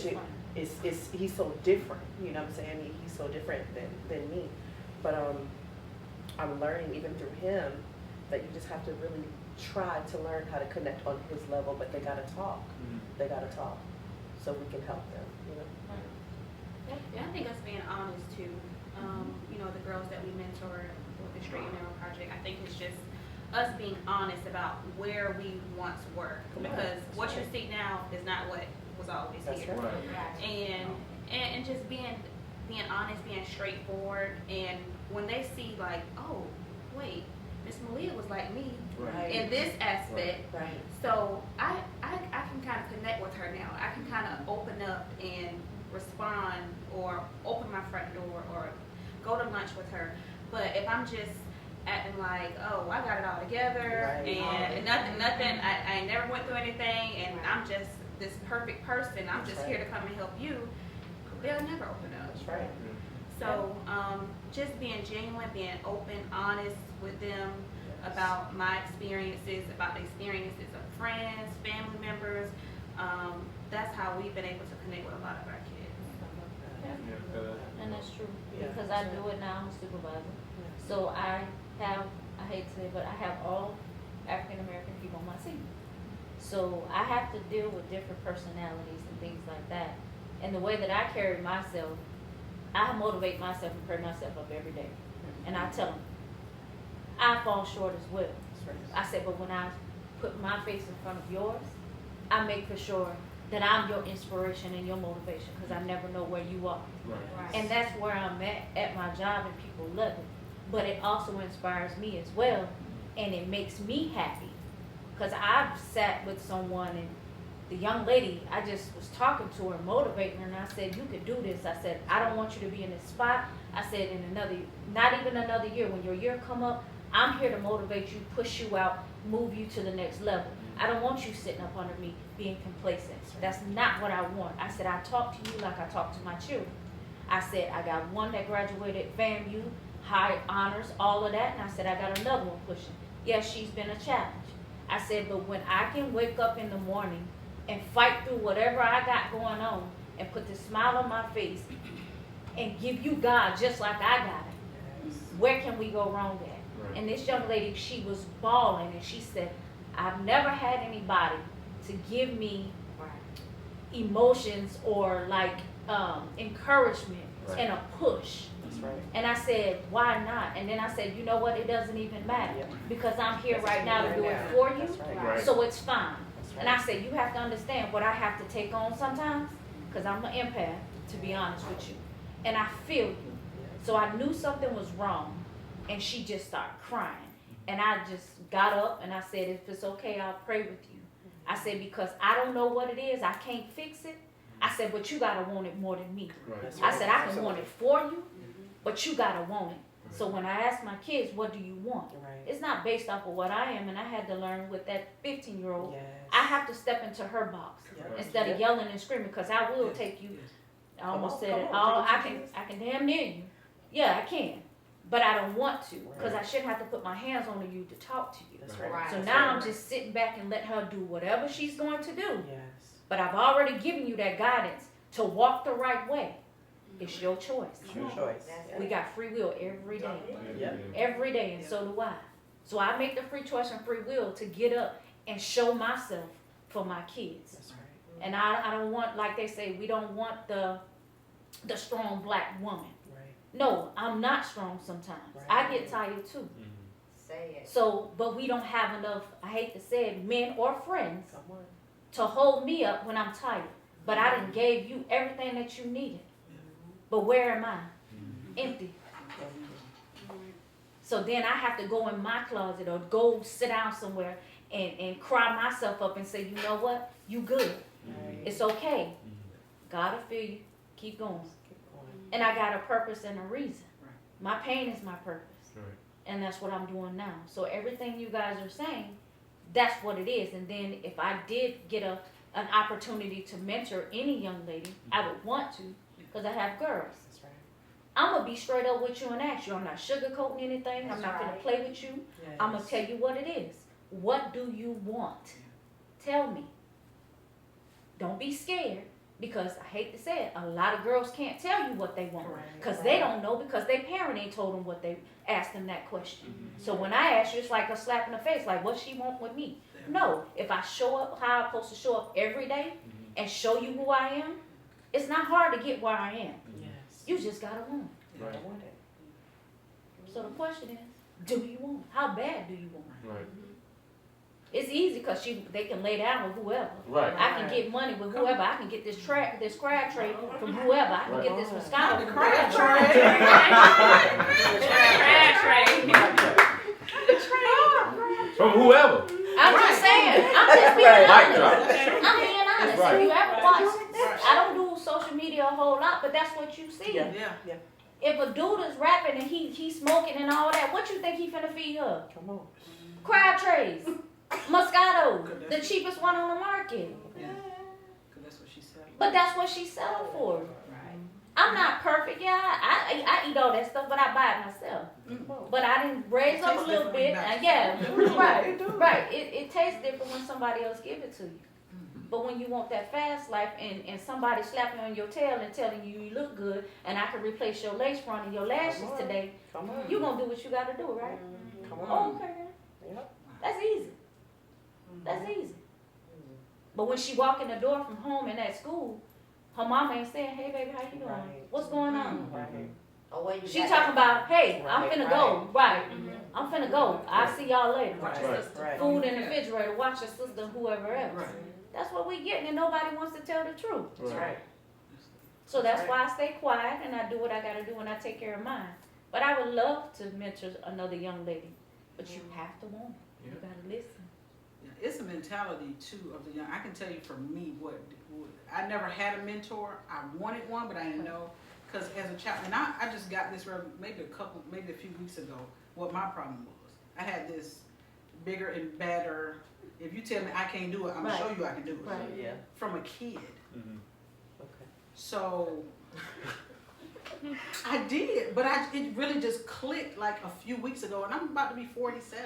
he's so different. You know what I'm saying? He's so different than me. But I'm learning even through him that you just have to really try to learn how to connect on his level, but they gotta talk. They gotta talk so we can help them, Yeah, I think us being honest too. The girls that we mentor with the Straight and Narrow Project, I think it's just us being honest about where we once were. Come on. Because what you That's see now is not what was always That's here. right. Right. And just being honest, being straightforward, and when they see like, oh, wait, Miss Malia was like me Right. in this aspect. Right. So I can kind of connect with her now. I can kind of open up and respond or open my front door or go to lunch with her. But if I'm just acting like, oh, I got it all together Right. and nothing, I never went through anything and I'm just this perfect person, I'm That's just right. here to come and help you, they'll never open up. That's right. So just being genuine, being open, honest with them Yes. about my experiences, about the experiences of friends, family members. That's how we've been able to connect with a lot of our kids. And that's true, Yeah. because I do it now, I'm a supervisor. So I hate to say it, but I have all African American people on my team. So I have to deal with different personalities and things like that. And the way that I carry myself, I motivate myself and pray myself up every day. And I tell them, I fall short as well. That's right. I said, but when I put my face in front of yours, I make for sure that I'm your inspiration and your motivation, because I never know where you are. Right. And that's where I'm at my job, and people love it. But it also inspires me as well, and it makes me happy. Because I've sat with someone, and the young lady, I just was talking to her, motivating her, and I said, you could do this. I said, I don't want you to be in this spot. I said, not even another year, when your year come up, I'm here to motivate you, push you out, move you to the next level. I don't want you sitting up under me being complacent. That's not what I want. I said, I talk to you like I talk to my children. I said, I got one that graduated FAMU, high honors, all of that, and I said, I got another one pushing. Yes, she's been a challenge. I said, but when I can wake up in the morning and fight through whatever I got going on and put the smile on my face and give you God just like I got it, where can we go wrong at? Right. And this young lady, she was bawling, and she said, I've never had anybody to give me emotions or like encouragement Right. and a push. That's right. And I said, why not? And then I said, you know what? It doesn't even matter, Yeah. because I'm here That's right now to do it now. for you. That's right. Right. So it's fine. That's And right. I said, you have to understand what I have to take on sometimes, because I'm an empath, to be honest with you. and I feel you. So I knew something was wrong, and she just started crying. And I just got up and I said, if it's okay, I'll pray with you. I said, because I don't know what it is, I can't fix it. I said, but you gotta want it more than me. Right. I said, I can want it for you, but you gotta want it. So when I asked my kids, what do you want? Right. It's not based off of what I am, and I had to learn with that 15-year-old. Yes. I have to step into her box Yep. instead of yelling and screaming, because I will take you. I almost said it. come Oh, on, I can damn near you. Yeah, I can, but I don't want to, because I shouldn't have to put my hands on you to talk to you. That's right. Right. So That's now right. I'm just sitting back and let her do whatever she's going to do. Yes. But I've already given you that guidance to walk the right way. It's your choice. It's your choice. That's We got free will every day. Yep. Every day, and so do I. So I make the free choice and free will to get up and show myself for my kids. That's right. And I don't want, like they say, we don't want the strong black woman. Right. No, I'm not strong sometimes. Right. I get tired too. Say it. So, but we don't have enough, I hate to say it, men or friends Come on. to hold me up when I'm tired. But I done gave you everything that you needed. But where am I? Empty. So then I have to go in my closet or go sit down somewhere and cry myself up and say, you know what? You good. Right. It's okay. God will feel you. Keep going. Keep going. And I got a purpose and a reason. Right. My pain is my purpose. Right. And that's what I'm doing now. So everything you guys are saying, that's what it is. And then if I did get an opportunity to mentor any young lady, I would want to, because I have girls. That's right. I'm going to be straight up with you and ask you. I'm not sugarcoating anything. I'm That's not going right. to play with you. Yes. I'm going to tell you what it is. What do you want? Tell me. Don't be scared, because I hate to say it, a lot of girls can't tell you what they want, Right, because right. they don't know, because their parent ain't told them what they asked them that question. So when I ask you, it's like a slap in the face, like what she want with me. No, if I show up how I'm supposed to show up every day and show you who I am, it's not hard to get where I am. Yes. You just gotta want it. Right. I want it. So the question is, do you want it? How bad do you want it? Right. It's easy because they can lay down with whoever. Right. I can get money with whoever. I can get this crab tray from whoever. I can get this Moscato The from crab whoever. From whoever. I'm just saying. I'm just being Right. Mic honest. drop. I'm being honest. Right. If you ever watch, I don't do social media a whole lot, but that's what you see. Yeah. Yeah. If a dude is rapping and he's smoking and all that, what you think he finna feed her? Come on. Crab trays, Moscato, the cheapest one on the market. Yeah. Because that's what she said. But that's what she's selling for. Right. I'm not perfect, yeah. I eat all that stuff, but I buy it myself. Come on. But I didn't raise up a little bit. Yeah, right, right. It tastes different when somebody else give it to you. But when you want that fast life and somebody slapping on your tail and telling you you look good and I can replace your lace front and your lashes Come on. today, Come on. you gonna do what you gotta do, right? Come on. Oh, okay. Yep. That's easy. That's easy. But when she walk in the door from home and at school, her mama ain't saying, hey baby, how you doing? Right. What's going on? Right. Or where you She got talking about, hey, I'm Right, finna go. Right. Mhm. I'm finna go. I'll see y'all later. Right. Right. Right. Food in the refrigerator, watch your sister, whoever else. Right. That's what we getting and nobody wants to tell the truth. That's right. So that's why I stay quiet and I do what I gotta do and I take care of mine. But I would love to mentor another young lady. But you have to want it. You gotta listen. Yeah, it's a mentality too of the young. I can tell you for me what I never had a mentor. I wanted one, but I didn't know because as a child, and I just got this maybe a few weeks ago. What my problem was, I had this bigger and better. If you tell me I can't do it, I'm gonna Right. show you I can do it. Right. Yeah. From a kid, Okay. so I did, but it really just clicked like a few weeks ago, and I'm about to be 47.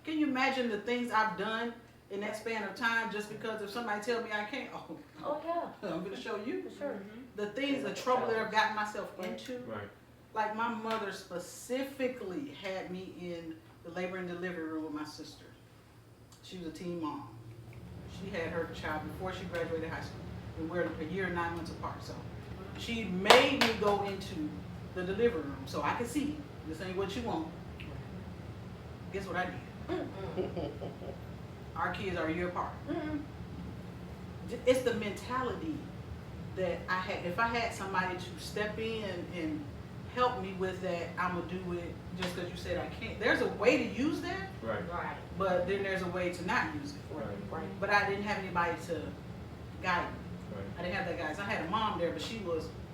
Can you imagine the things I've done in that span of time just because if somebody tell me I can't? Oh, Oh yeah, I'm gonna show you for sure. the things, the trouble that I've gotten myself into. Right. Like my mother specifically had me in the labor and delivery room with my sister. She was a teen mom. She had her child before she graduated high school. And we're a year and 9 months apart. So she made me go into the delivery room so I could see this ain't what you want. Guess what I did? Our kids are a year apart. Mm-mm. It's the mentality that if I had somebody to step in and help me with that, I'm gonna do it just because you said I can't. There's a way to use that, Right. Right. but then there's a way to not use it. Right. But I didn't have anybody to guide me. Right. I didn't have that guidance. I had a mom there, but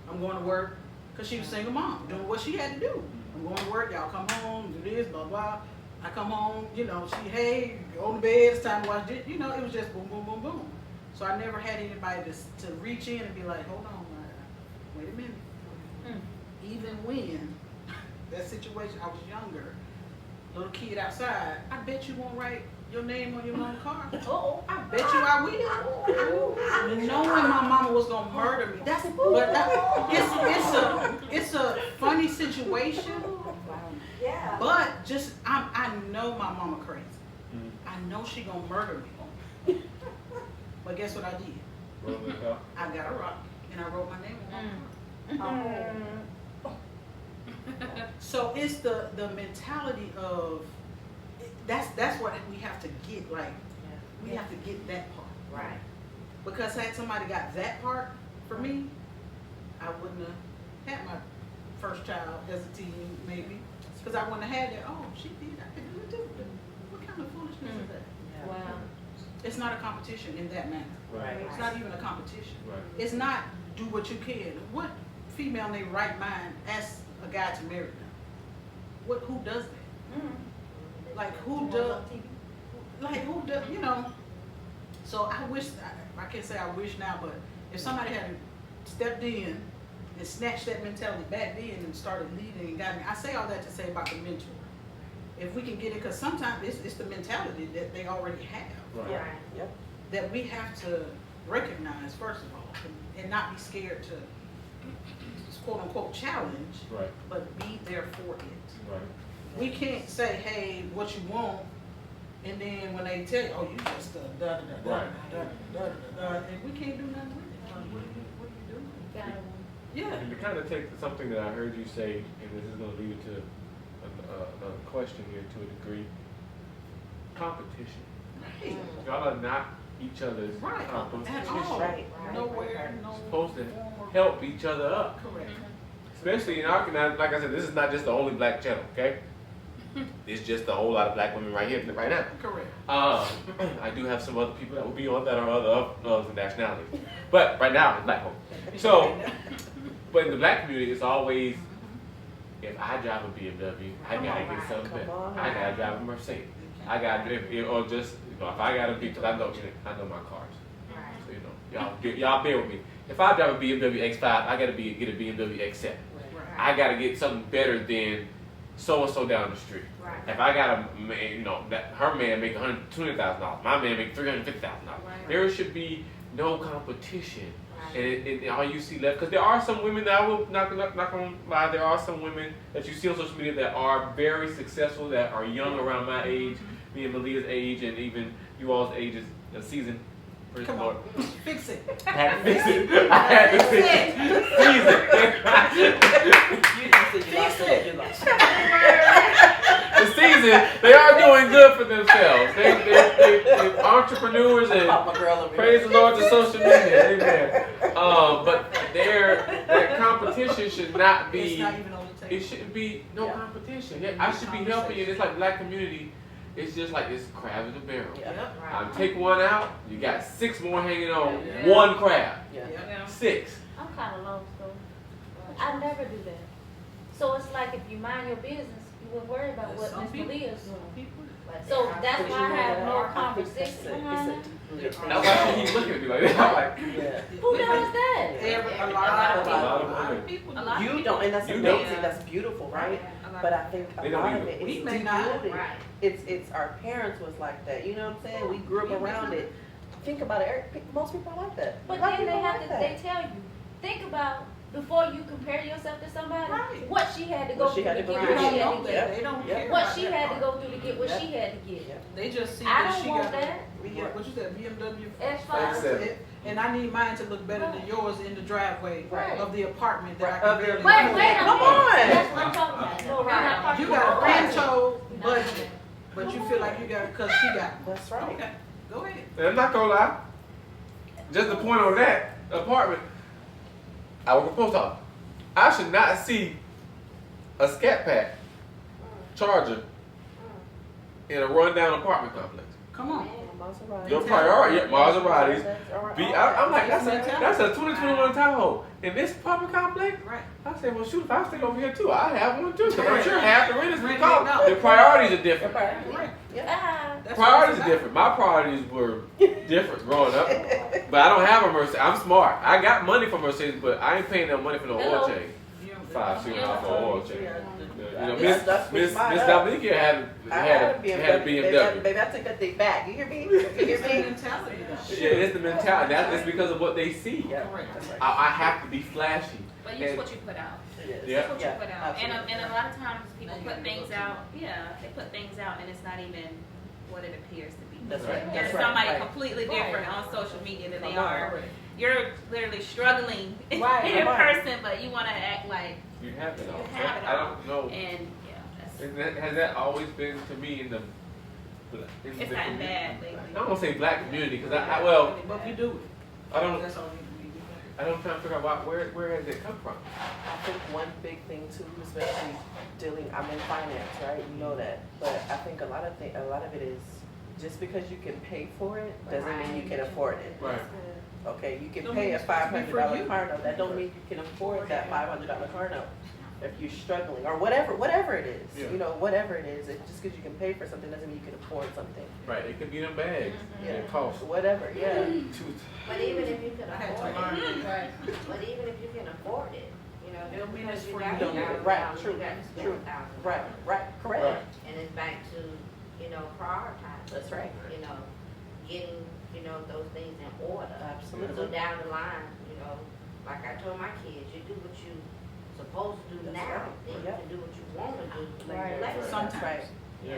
I'm going to work, because she was a single mom, doing what she had to do. I'm going to work, y'all come home, do this, blah, blah. I come home, hey, go on to bed, it's time to watch this. It was just boom, boom, boom, boom. So I never had anybody to reach in and be like, hold on, wait a minute. Even when that situation, I was younger, little kid outside, I bet you won't write your name on your own car. Oh, I bet you I will. Knowing my mama was gonna murder me. It's a funny situation, Yeah. but I know my mama crazy. Mhm. I know she gonna murder me. But guess what I did? Roll the car. I got a rock and I wrote my name on my car. So it's the mentality of that's what we have to get right. We have to get that part. Right. Because had somebody got that part for me, I wouldn't have had my first child as a teen, maybe. Because I wouldn't have had that, oh, she did, I could do it too. What kind of foolishness is that? wow. It's not a competition in that manner. Right. It's not even a competition. Right. It's not do what you can. What female in their right mind asks a guy to marry them? Who does that? Like who does? So I wish, I can't say I wish now, but if somebody had stepped in and snatched that mentality back then and started leading and got me, I say all that to say about the mentor. If we can get it, because sometimes it's the mentality that they already have, Right. Right. Yep. that we have to recognize first of all, and not be scared to quote unquote challenge, Right. but be there for it. Right. We can't say, hey, what you want, and then when they tell you, oh, you just da da da da Right. da da da, and we can't do nothing with it. Like, what are you doing? Got it. Yeah. And to kind of take something that I heard you say, and this is going to lead to another question here to a degree, competition. Right. Y'all are not each other's Right. competition. At all. Right. Nowhere, no. Supposed to form of- help each other up. Correct. Especially in our, like I said, this is not just the only black channel, okay? It's just a whole lot of black women right here, right now. Correct. I do have some other people that will be on that are other nationalities. But right now, it's black folk. So, but in the black community, it's always, if I drive a BMW, I gotta get something better. I gotta drive a Mercedes. I gotta, or just, if I gotta be, because I know my cars. Right. So, y'all bear with me. If I drive a BMW X5, I gotta get a BMW X7. I gotta get something better than so-and-so down the street. Right. If I got a man, her man make $120,000, my man make $350,000. Right. There should be no competition. Right. And all you see left, because there are some women that I will not gonna lie, there are some women that you see on social media that are very successful, that are young around my age, me and Malia's age, and even you all's ages, season. Praise the Come Lord. on, fix it. I had to fix it. I had to fix it. Fix it. The season, they are doing good for themselves. They're entrepreneurs and My girl over praise here. the Lord to social media. Amen. But their competition should not It's be. not even on the It table. shouldn't be no Yeah. competition. Yeah, I should be helping you. It's like black community. It's just like it's crab in the barrel. Yeah. Yep. Right. Take one out, you got 6 more hanging on Yeah. one crab. Yeah. Yep. 6. I'm kind of lost though. I never do that. So it's like if you mind your business, you wouldn't worry about what Some Miss people- Malia's some doing. people- So that's Because why you I know have that no I think conversation that's behind it. That's why she keeps looking at me like that. I'm like, Yeah. Who does that? A lot A lot of of people. A lot of You don't, and that's You don't. amazing. That's beautiful, right? A lot But of- I think a They don't lot of either. it We is may not. deep-rooted. Right. It's our parents was like that. You know what I'm saying? We grew up around it. Think about it. Most people are like that. But Black then they people have like to, that. they tell you, think about before you compare yourself to somebody, Right. what she had to go What she through had to to get go what through. she They had don't to know get. that. They don't Yeah. care What about she that had to part. go through to get what Yeah. she had to get. Yeah. They just see I that don't she want got that. what you said, BMW X5. X7. and I need mine to look better than yours in the driveway Right. of the apartment that I Right. can Of your- barely Wait, afford. wait a Come minute. on. That's what I'm talking about. No, we're not talking You got a about rancho that. budget, but you feel like you got because she got it. That's right. Okay, go ahead. and I'm not gonna lie. Just the point on that apartment. I work at the post office. I should not see a Scat Pack Charger in a rundown apartment complex. Come on. Maserati. Your priority, Maseratis. Maseratis. I'm like, That's that's a 2021 Tahoe. In this apartment complex? Right. I said, well, shoot, if I stay over here too, I have one too. Because I'm sure half the rent is Rent because it out. the priorities are Your different. priority. Right. Yeah. That's Priorities what are it's different. My priorities were different growing up. But I don't have a Mercedes. I'm smart. I got money for Mercedes, but I ain't paying no money for no oil Hello. change. about. $5, $6 for oil change. You know, That's- that's Miss mine up. Dominique had a Baby, BMW. baby, I took that thing back. You hear me? You It's hear the me? mentality though. Yeah, it's the mentality. That's because of what they see. Yeah, Correct. that's right. I have to be flashy. But it's And- what you put out. It is. Yeah. It's what you put out. And absolutely. a lot of times people put things out, they put things out and it's not even what it appears to be. That's right, And that's it's right, somebody right. completely different on social media than they Come on. are. You're literally struggling Right, in come on. person, but you want to act like, You have it all. You have it I all. don't know. and yeah, that's, Has that always been to me in the? it's gotten bad lately. I don't want to say black community because well, But we do it. I don't. That's all we do. I don't try to figure out where has it come from. I think one big thing too, especially I'm in finance, right? You know that. But I think a lot of it is just because you can pay for it doesn't mean you can afford it. Right. Okay, you can Don't pay mean a it's supposed to be for $500 you. car note. That don't mean you can afford that $500 car note. If you're struggling or whatever it is, Yeah. you know, whatever it is, just because you can pay for something doesn't mean you can afford something. Right. It could be them bags. Yeah. It costs. Whatever, yeah. But even if you can I had to afford it, learn. but even if you can afford it, you know, It'll mean because it's you for got you. $1,000, Right, true, you got to spend true. $1,000. Right, correct. Right. And it's back to, you know, prioritize. That's right. You know, getting, you know, those things in order. So Absolutely. down the line, you know, like I told my kids, you do what you supposed to do That's now, right. then you Yeah. can do what you want to do Right. later. That's Sometimes. right. Yeah.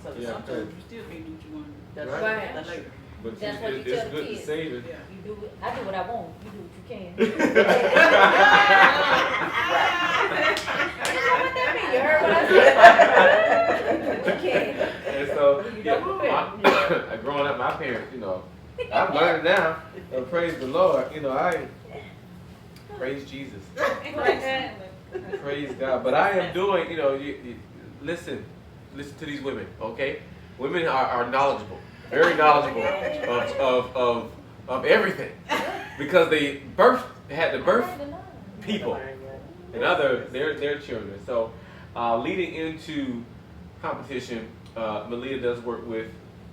So Yeah. Sometimes you still can't do what you want to do. that's Right. right. Right. That's right. But That's what you it's tell the good to kids. save it. Yeah. You do it. I do what I want. You do what you can. You heard what I said? Okay. And so, You yeah, don't do growing up, my parents, you know, I've learned now. Praise the Lord. You know, I praise Jesus. Praise God. But I am doing, you know, listen to these women, okay? Women are knowledgeable, very knowledgeable of everything, because they had to birth people and their children. So, leading into competition, Malia does work with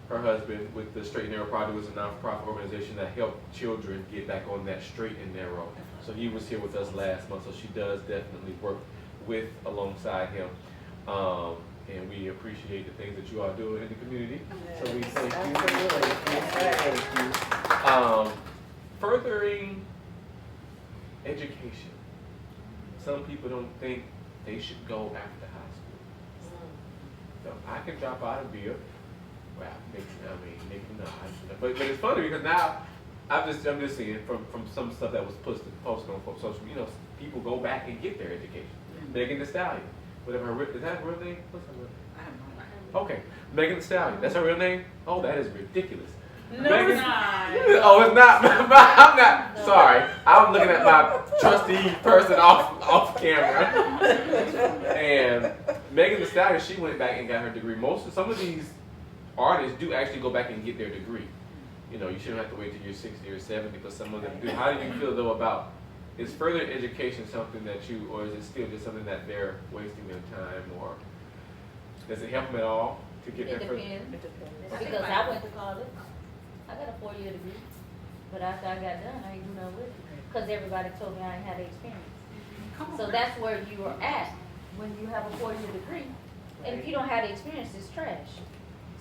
her husband with the Straight and Narrow Project, which is a non-profit organization that help children get back on that straight and narrow. So he was here with us last month, so she does definitely work alongside him. And we appreciate the things that you are doing in the community. So we thank you. Thank you. Furthering education. Some people don't think they should go after high school. So I can drop out of beer. Well, maybe not. But it's funny because now I'm just seeing from some stuff that was posted on social media. You know, people go back and get their education. Megan Thee Stallion, whatever. Is that her real name? What's her real name? I have no idea. Okay, Megan Thee Stallion. That's her real name. Oh, that is ridiculous. No, Megan- it's not. Oh, it's not. I'm not. Sorry, I'm looking at my trustee person off camera. And Megan Thee Stallion, she went back and got her degree. Some of these artists do actually go back and get their degree. You know, you shouldn't have to wait till you're 60 or 70, but some of them do. How do you feel though about, is further education something that or is it still just something that they're wasting their time, or does it help them at all to get It their further? depends. It depends. Because I went to college. I got a 4-year degree. But after I got done, I ain't do nothing with it. Because everybody told me I ain't had the experience. Come on. So that's where you are at when you have a 4-year degree. And if you don't have the experience, it's trash.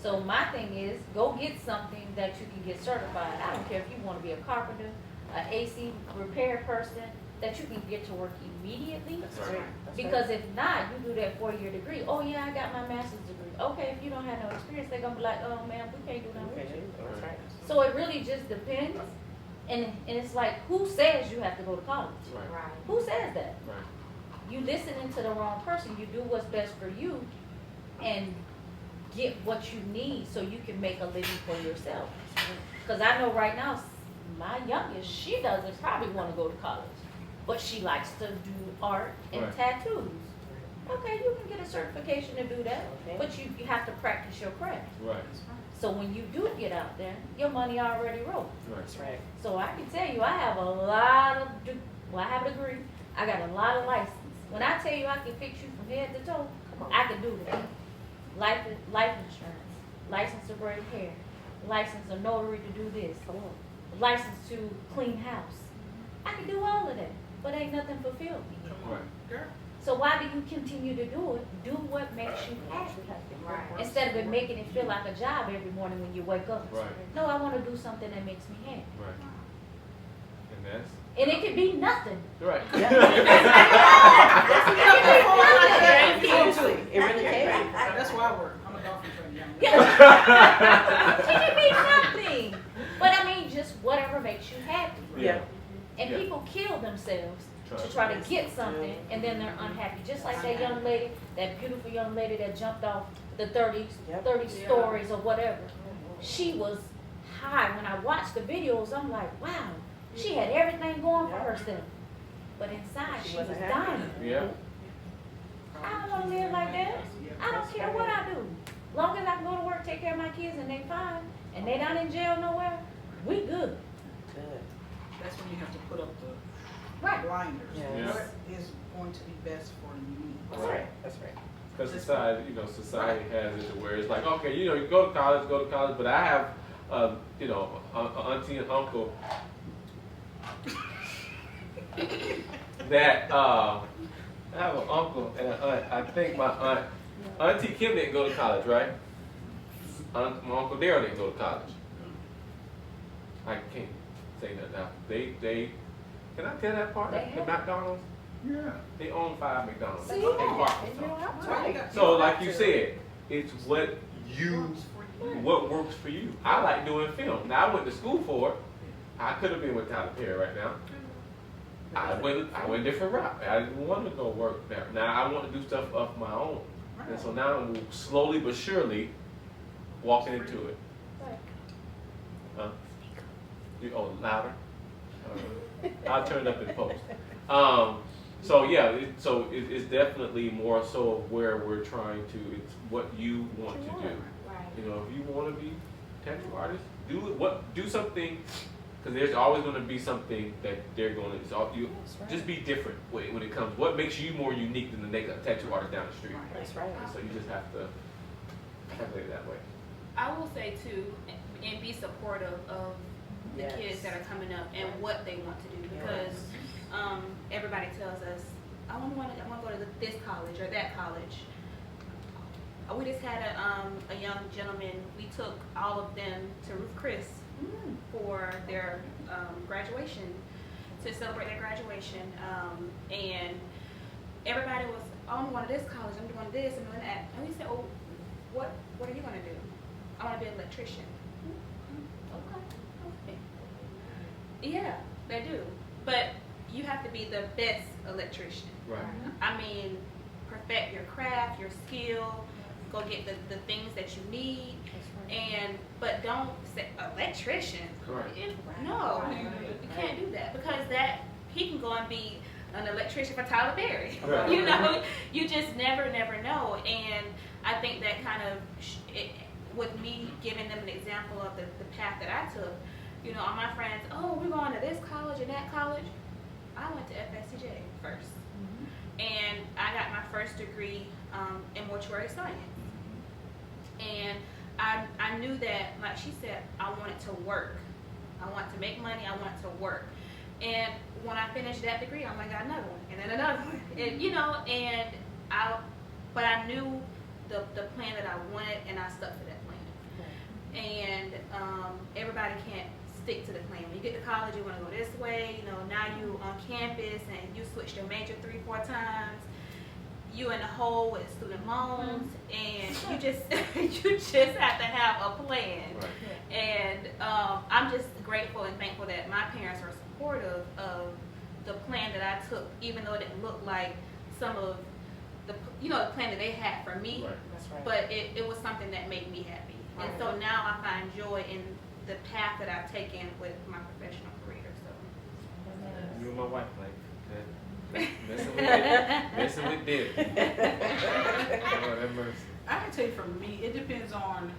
So my thing is, go get something that you can get certified. I don't care if you want to be a carpenter, an AC repair person, that you can get to work immediately. That's right. That's Because if not, you do that 4-year degree. Oh yeah, I got my master's degree. Okay, if you don't have no experience, they're gonna be like, oh ma'am, we can't do nothing right. with you. That's right. So it really just depends. And it's like, who says you have to go to college? Right, Right. Who says that? right. You listening to the wrong person. You do what's best for you and get what you need so you can make a living for yourself. Because I know right now, my youngest, she doesn't probably want to go to college. but she likes to do art and Right. tattoos. Okay, you can get a certification to do that, Okay. but you have to practice your craft. Right. So when you do get out there, your money already rolled. That's right. So I can tell you, I have a lot of, I have a degree, I got a lot of license. When I tell you I can fix you from head to toe, I can do that. Life insurance, license to braid hair, license a notary to do this, license to clean house. I can do all of that, but ain't nothing fulfilled me. Right. Girl. So why do you continue to do it? Do what makes you happy. Right. Instead of it making it feel like a job every morning when you wake up. Right. No, I want to do something that makes me happy. Right. And that's And it could be nothing. right. Seriously, it really can. That's where I work. I'm a dolphin trainer. It could be nothing. But I mean, just whatever makes you happy. Yeah. And Yeah. people kill themselves to Try. try to get something, and then they're unhappy. Just like that young lady, that beautiful young lady that jumped off the 30 Yep. stories or whatever. She was high. When I watched the videos, I'm like, wow, she had everything going for herself. But inside, she was wasn't happy. dying. Yeah. I don't want to live like that. I don't care what I do. Long as I can go to work, take care of my kids, and they fine, and they not in jail nowhere, we good. Good. That's when you have to put up the Right. blinders. Yes. What is going to be best for you? That's right. That's right. Because society, society has it to where it's like, okay, you go to college, but I have, an auntie and uncle that, I have an uncle and an aunt. I think my Auntie Kim didn't go to college, right? My Uncle Daryl didn't go to college. I can't say that now. They, can I tell that part? They The have- McDonald's? Yeah. They own 5 McDonald's. See in that? Arkansas. That's right. So like you said, it's what works for you. I like doing film. Now I went to school for it. I could have been with Tyler Perry right now. I went a different route. I didn't want to go work there. Now I want to do stuff of my own. And so now I'm slowly but surely walking into it. Huh? Louder? I'll turn it up in post. So yeah, it's definitely more so of where we're trying to, it's what you want to do. Right. If you want to be a tattoo artist, do something, because there's always going to be something that they're going to, just be different when it comes. What makes you more unique than the next tattoo artist down the street? That's right. So you just have to have it that way. I will say too, and be supportive of the Yes. kids that are coming up and what they want to do, because everybody tells us, I want to go to this college or that college. We just had a young gentleman. We took all of them to Ruth Chris for their graduation, to celebrate their graduation, and everybody was, oh, I'm going to this college, I'm doing this, I'm doing that. And we said, oh, what are you going to do? I want to be an electrician. Okay. Yeah, they do. But you have to be the best electrician. Right. I mean, perfect your craft, your skill, go get the things that you need, but don't say electrician. Correct. No, you can't do that, because he can go and be an electrician for Tyler Perry. Right. You just never know. And I think that kind of, with me giving them an example of the path that I took, all my friends, oh, we're going to this college and that college. I went to FSCJ first. And I got my first degree in mortuary science. And I knew that, like she said, I wanted to work. I want to make money, I want to work. And when I finished that degree, I'm like, I got another one, and then another one. And, but I knew the plan that I wanted, and I stuck to that plan. And everybody can't stick to the plan. When you get to college, you want to go this way. Now you on campus and you switched your major 3-4 times. You in the hole with student loans, and you just have to have a plan. Right. And I'm just grateful and thankful that my parents are supportive of the plan that I took, even though it didn't look like some of the plan that they had for me. Right. That's right. But it was something that made me happy. And so now I find joy in the path that I've taken with my professional career. So You and my wife, like. Messing with Debbie. Lord have mercy. I can tell you for me, it depends on,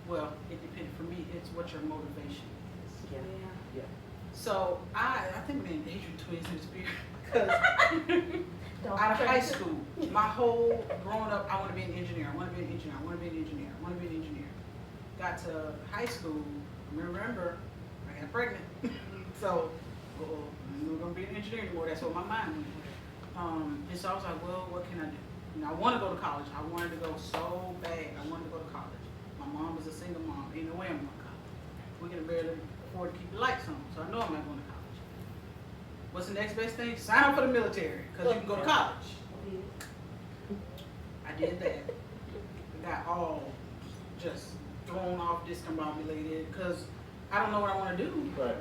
well, it depends, for me, it's what your motivation is. Yeah. So I think me and Adrian twins in the spirit, because Don't out of try high to- school, my whole growing up, I want to be an engineer, I want to be an engineer, I want to be an engineer, I want to be an engineer. Got to high school, remember, I got pregnant, so, I'm not going to be an engineer anymore, that's what my mind went. And so I was like, well, what can I do? And I want to go to college. I wanted to go so bad. I wanted to go to college. My mom was a single mom. Ain't no way I'm going to college. We can barely afford to keep the lights on, so I know I'm not going to college. What's the next best thing? Sign up for the military, because you can go to college. I did that. I got all just thrown off, discombobulated, because I don't know what I want to do. Right.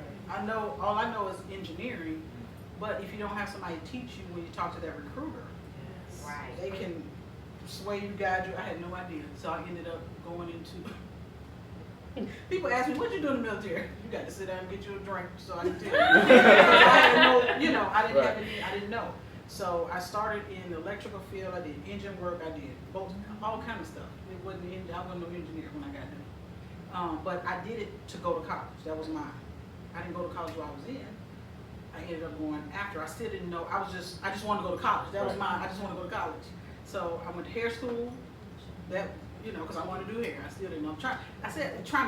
All I know is engineering, but if you don't have somebody to teach you when you talk to that recruiter, Right. they can sway you, guide you. I had no idea. So I ended up going into, people ask me, what'd you do in the military? You got to sit down and get you a drink so I can tell you. I had no, I didn't have any, I didn't know. So I started in the electrical field. I did engine work. I did both, all kind of stuff. I wasn't no engineer when I got done. But I did it to go to college. That was mine. I didn't go to college while I was in. I ended up going after. I still didn't know. I just wanted to go to college. That was mine. I just wanted to go to college. So I went to hair school. That, because I wanted to do hair. I still didn't know. Trying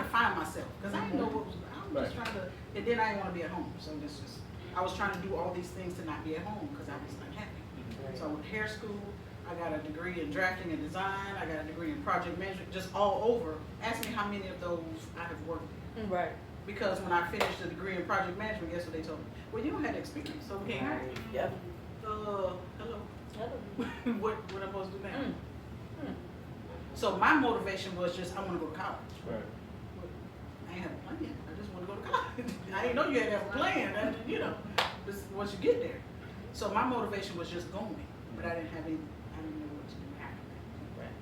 to find myself, because I didn't know what was. I was just trying to, and then I didn't want to be at home. So that's just. I was trying to do all these things to not be at home because I was unhappy. So I went to hair school. I got a degree in drafting and design. I got a degree in project management. Just all over. Ask me how many of those I have worked in. Right. Because when I finished the degree in project management, guess what they told me? Well, you don't have the experience, so we can't hire you. Yep. Hello. what am I supposed to do now? Mm. So my motivation was just, I want to go to college. Right. I ain't have a plan. I just want to go to college. I didn't know you had to have a plan. Just once you get there. So my motivation was just going, but I didn't know what to do after that. Right.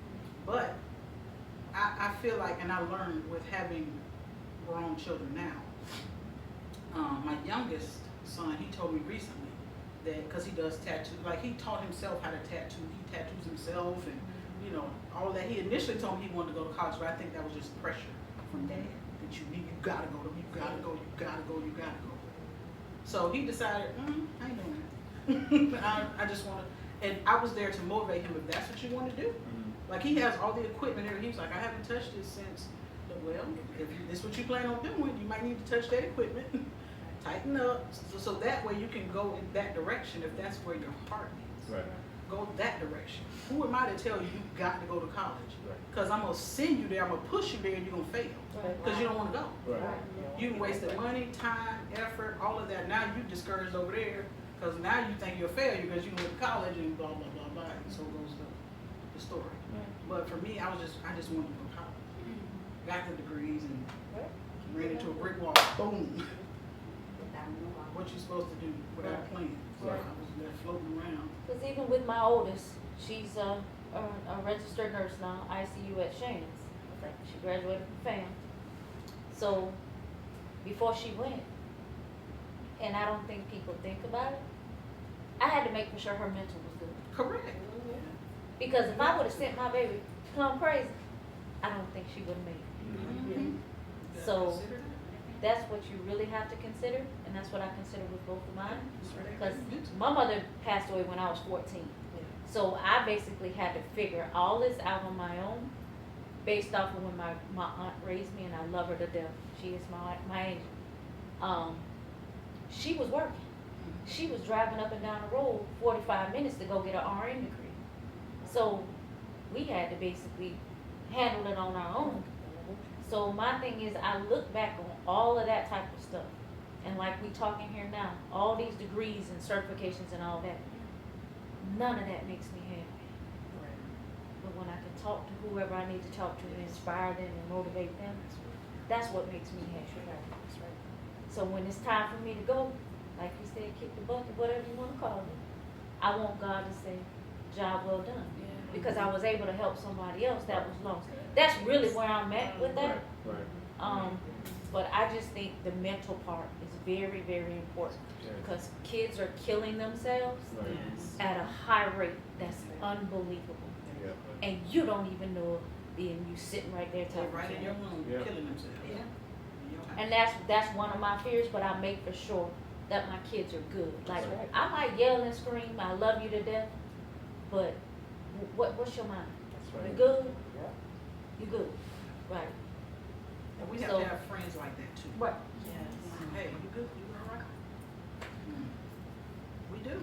But I feel like, and I learned with having grown children now. My youngest son, he told me recently that, because he does tattoo, like he taught himself how to tattoo. He tattoos himself and, all of that. He initially told me he wanted to go to college, but I think that was just pressure from dad that you gotta go. So he decided, I ain't doing that. I just want to, and I was there to motivate him if that's what you want to do. Like he has all the equipment there. He was like, I haven't touched this since. Well, if this is what you plan on doing, you might need to touch that equipment, tighten up, so that way you can go in that direction if that's where your heart is. Right. Go that direction. Who am I to tell you you got to go to college? Right. Because I'm going to send you there, I'm going to push you there, and you're going to fail. Because you don't want to go. Right. You wasted money, time, effort, all of that. Now you discouraged over there because now you think you're a failure because you went to college and blah, blah, blah, blah. And so goes the story. But for me, I just wanted to go to college. Got the degrees and ran into a brick wall. Boom. What you supposed to do without a plan? So I was there floating around. Because even with my oldest, she's a registered nurse now, ICU at Shane's. She graduated from FAM. So before she went, and I don't think people think about it, I had to make for sure her mental was good. Correct. Because if I would have sent my baby plumb crazy, I don't think she would have made it. So that's what you really have to consider, and that's what I consider with both of mine. Because my mother passed away when I was 14. So I basically had to figure all this out on my own based off of when my aunt raised me, and I love her to death. She is my angel. She was working. She was driving up and down the road 45 minutes to go get an RN degree. So we had to basically handle it on our own. So my thing is, I look back on all of that type of stuff, and like we talking here now, all these degrees and certifications and all that, none of that makes me happy. But when I can talk to whoever I need to talk to and inspire them and motivate them, that's what makes me happy. So when it's time for me to go, like you said, kick the bucket, whatever you want to call it, I want God to say, job well done. Because I was able to help somebody else that was lost. That's really where I'm at with that. Right. but I just think the mental part is very, very important Yeah. because kids are killing themselves Right. Yes. at a high rate that's unbelievable. Yeah. And you don't even know it, being you sitting right there They're talking right to in your them. room, Yeah. killing themselves. Yeah. In your house. And that's one of my fears, but I make for sure that my kids are good. Like, That's right. I might yell and scream, I love you to death, but what's your mind? That's You right. good? Yeah. You good, right? And we have So- to have friends like that too. Right. Hey, you good? You all right? We do.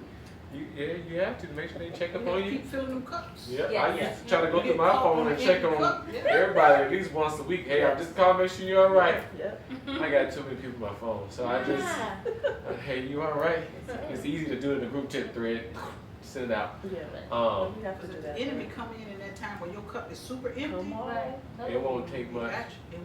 You have to make sure they check up We on have to you. keep filling them cups. Yeah, Yeah. I used to try to go You through get my caught phone on and the check empty on cup, yeah. everybody at least once a week. Hey, I'm just calling, make sure you're all right. Yep. I got too many people on my phone, so I just, Yeah. hey, you all right? It's easy to do it in the group chat thread, send it out. Yeah. Um, You have to Because do if that. the enemy come in that time where your cup is super empty, Come on. Right. It won't take it much.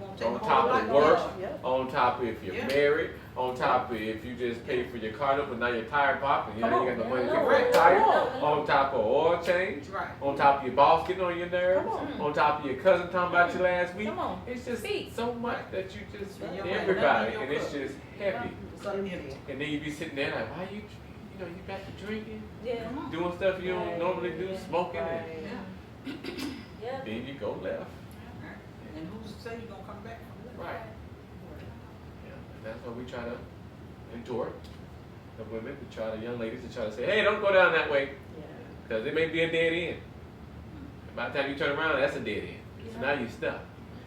won't take On a top whole of lot. work, Yep. on top of if you're Yeah. married, on top of if you just pay for your car up, but now your tire popping, you Come know, you on. got no money to Yeah. fix your Right. tire. Come On top of oil change, Right. on top of your boss getting on your nerves, Come on top of your cousin talking about you last week. Come on. It's just Speak. so much that you just, And you're everybody, right. and it's just heavy. It's empty. And then you be sitting there like, why you know, you back to drinking, Yeah. Come on. doing stuff you don't Right. normally do, Yeah. smoking, and Yeah. Yeah. then you go left. And who's to say you're gonna come back from that? Right. Yeah, and that's why we try to endure the women, we try the young ladies to try to say, hey, don't go down that way, Yeah. because it may be a dead end. And by the time you turn around, that's a dead end. So now you're stuck.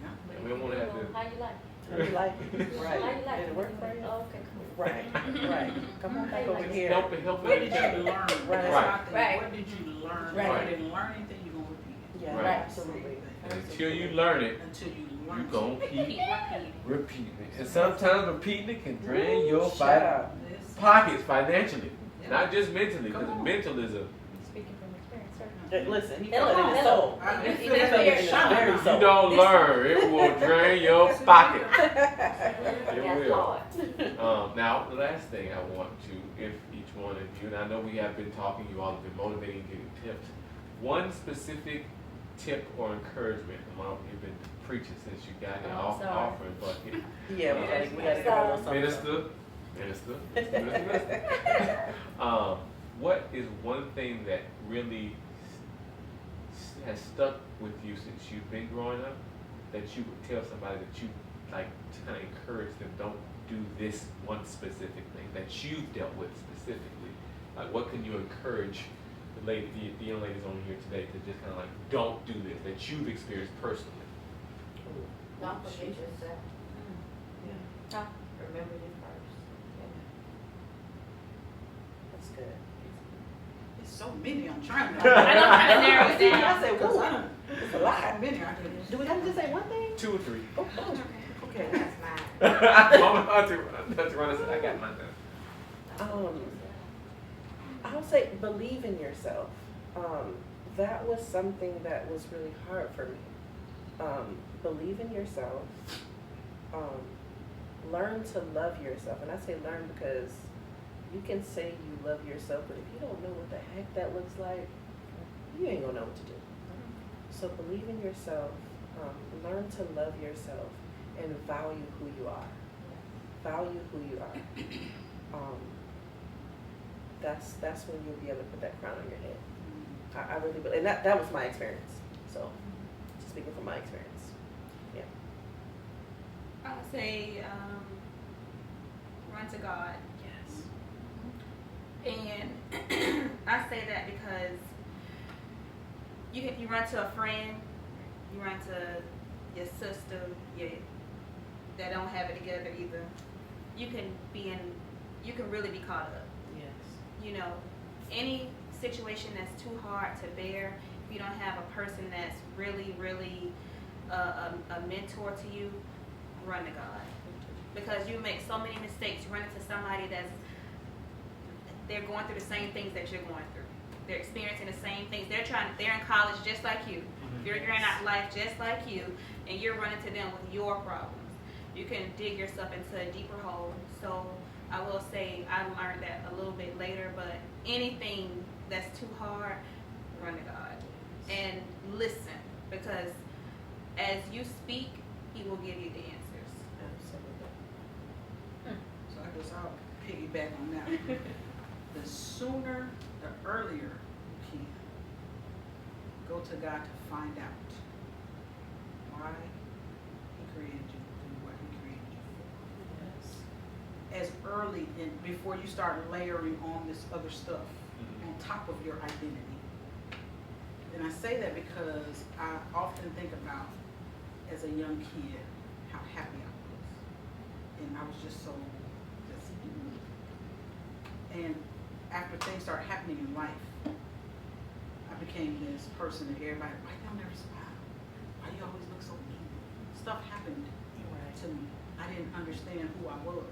Yeah. And we don't want to have to. How you like? How you like it? How Right. you like Did it work for you? Oh, okay, cool. Right. Right. Come on back over Just here. Help What each did other. you learn? That's Right. my thing. Right. What did you learn? Right. If you didn't learn anything, you're gonna repeat it. Yeah. Right. Absolutely. And until you learn it, Until you you learn gon' something. keep Keep repeating. repeating it. And sometimes repeating it can drain your Child. Yes. pockets financially, Yeah. not just mentally, because Come on. mental is a. Speaking from experience, sir. Listen, he Hello, felt it in his hello. soul. I You- feel you that feel in your the shine. very You soul. don't learn, it will drain your pocket. It That's will. hard. Now, the last thing I want to, if each one of you, and I know we have been talking, you all have been motivating, giving tips. One specific tip or encouragement, Mom, you've been preaching since you got in Oh, off sorry. offering bucket. Yeah, we gotta give her a little something. Minister. What is one thing that really has stuck with you since you've been growing up that you would tell somebody that you like to kind of encourage them, don't do this one specific thing that you've dealt with specifically? Like, what can you encourage the young ladies on here today to just kind of like, don't do this, that you've experienced personally? Don't forget yourself. Huh? Remember you first. That's good. It's so many I'm trying to. I know I'm trying to narrow it down. I said, Because whoa, I don't. it's a lot. So many I could. Do we have to just say one thing? 2 or 3. Oh, okay. That's mine. Mama, Auntie Rhonda said, I got mine done. I'll say believe in yourself. That was something that was really hard for me. Believe in yourself. Learn to love yourself. And I say learn because you can say you love yourself, but if you don't know what the heck that looks like, you ain't gonna know what to do. So believe in yourself. Learn to love yourself and value who you are. Value who you are. That's when you'll be able to put that crown on your head. I really believe, and that was my experience. So, speaking from my experience, yeah. I would say, run to God. Yes. And I say that because you run to a friend, you run to your sister, that don't have it together either. You can really be caught up. Yes. You know, any situation that's too hard to bear, if you don't have a person that's really, really a mentor to you, run to God. Because you make so many mistakes. You run into somebody they're going through the same things that you're going through. They're experiencing the same things. They're in college just like you. You're figuring out life just like you, and you're running to them with your problems. You can dig yourself into a deeper hole. So I will say I learned that a little bit later, but anything that's too hard, run to God. And listen, because as you speak, He will give you the answers. Absolutely. piggyback on that one. The sooner, the earlier you can go to God to find out why He created you and what He created you for. As early in before you start layering on this other stuff on top of your identity. And I say that because I often think about as a young kid how happy I was. And I was just so just and after things started happening in life, I became this person that everybody, why y'all never smile? Why you always look so mean? Stuff happened to me. I didn't understand who I was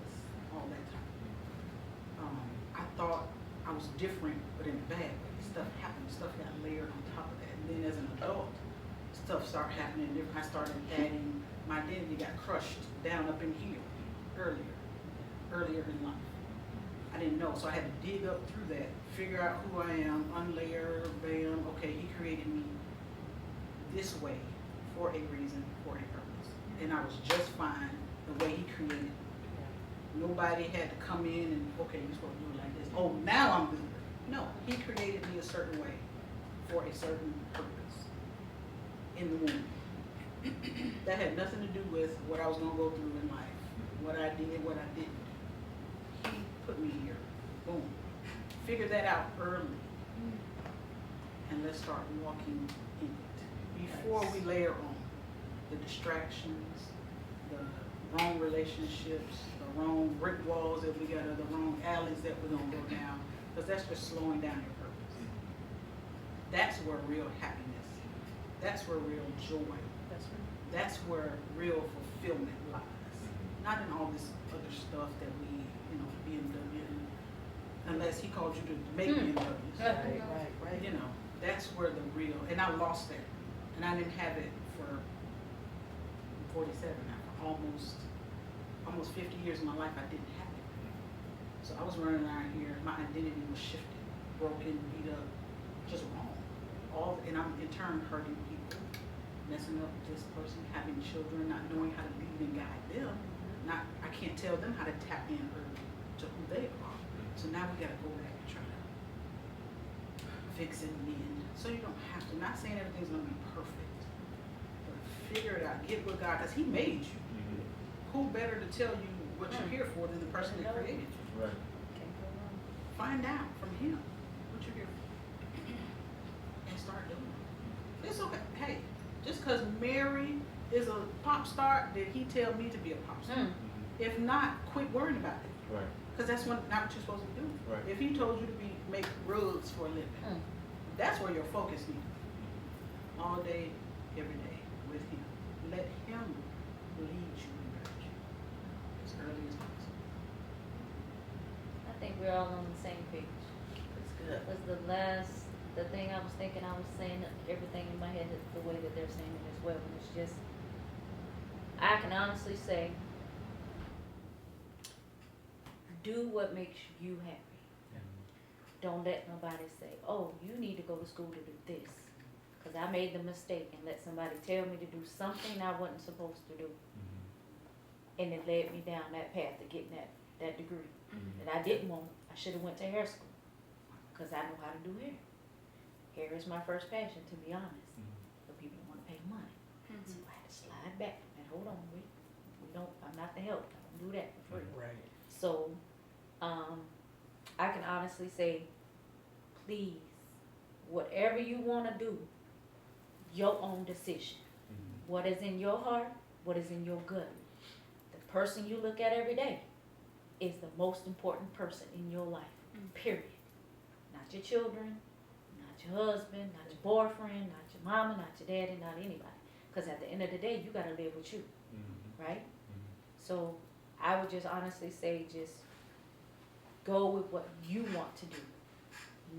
all that time. I thought I was different, but in a bad way. Stuff happened, stuff got layered on top of that. And then as an adult, stuff started happening different. I started adding, my identity got crushed down up in here earlier in life. I didn't know, so I had to dig up through that, figure out who I am, unlayer, bam, okay, He created me this way for a reason, for a purpose. And I was just fine the way He created me. Nobody had to come in and, okay, you're supposed to do it like this. Oh, now I'm good. No, He created me a certain way for a certain purpose in the womb. That had nothing to do with what I was going to go through in life, what I did, what I didn't. He put me here. Boom. Figure that out early. And let's start walking in it. Before we layer on the distractions, the wrong relationships, the wrong brick walls that we got, or the wrong alleys that we're going to go down, because that's just slowing down your purpose. That's where real happiness, that's where real joy, that's where real fulfillment lies. Not in all this other stuff that we, BMW, unless He called you to make BMWs. Right. You know, that's where the real, and I lost that. And I didn't have it for 47 now, almost 50 years of my life I didn't have it. So I was running around here, my identity was shifted, broken, beat up, just wrong. And I'm in turn hurting people, messing up this person, having children, not knowing how to lead and guide them. I can't tell them how to tap in to who they are. So now we gotta go back and try to fix it in the end. So you don't have to, not saying everything's gonna be perfect, but figure it out, get with God, because He made you. Who better to tell you what you're here for than the person that created you? Right. Find out from Him what you're here for. And start doing it. It's okay. Hey, just because Mary is a pop star, did He tell me to be a pop star? If not, quit worrying about it. Right. Because that's not what you're supposed to be doing. Right. If He told you to make rugs for a living, that's where your focus needs to be. All day, every day, with Him. Let Him lead you and guide you as early as possible. I think we're all on the same page. That's good. Because the thing I was thinking, I was saying everything in my head is the way that they're saying it as well. And it's just, I can honestly say, do what makes you happy. Don't let nobody say, oh, you need to go to school to do this. Because I made the mistake and let somebody tell me to do something I wasn't supposed to do. And it led me down that path of getting that degree that I didn't want. I should have went to hair school because I know how to do hair. Hair is my first passion, to be honest. But people don't want to pay money. So I had to slide back and hold on, we don't, I'm not the help. I don't do that for free. Right. So, I can honestly say, please, whatever you want to do, your own decision. What is in your heart, what is in your gut. The person you look at every day is the most important person in your life, period. Not your children, not your husband, not your boyfriend, not your mama, not your daddy, not anybody. Because at the end of the day, you got to live with you, right? So I would just honestly say, just go with what you want to do,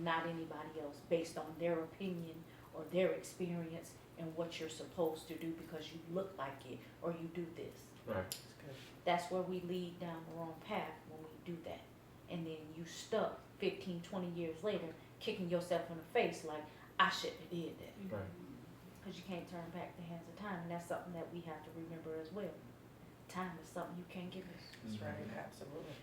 not anybody else, based on their opinion or their experience and what you're supposed to do because you look like it or you do this. Right. That's where we lead down the wrong path when we do that. And then you stuck 15, 20 years later, kicking yourself in the face like, I shouldn't have did that. Right. Because you can't turn back the hands of time, and that's something that we have to remember as well. Time is something you can't get back. That's right. Absolutely.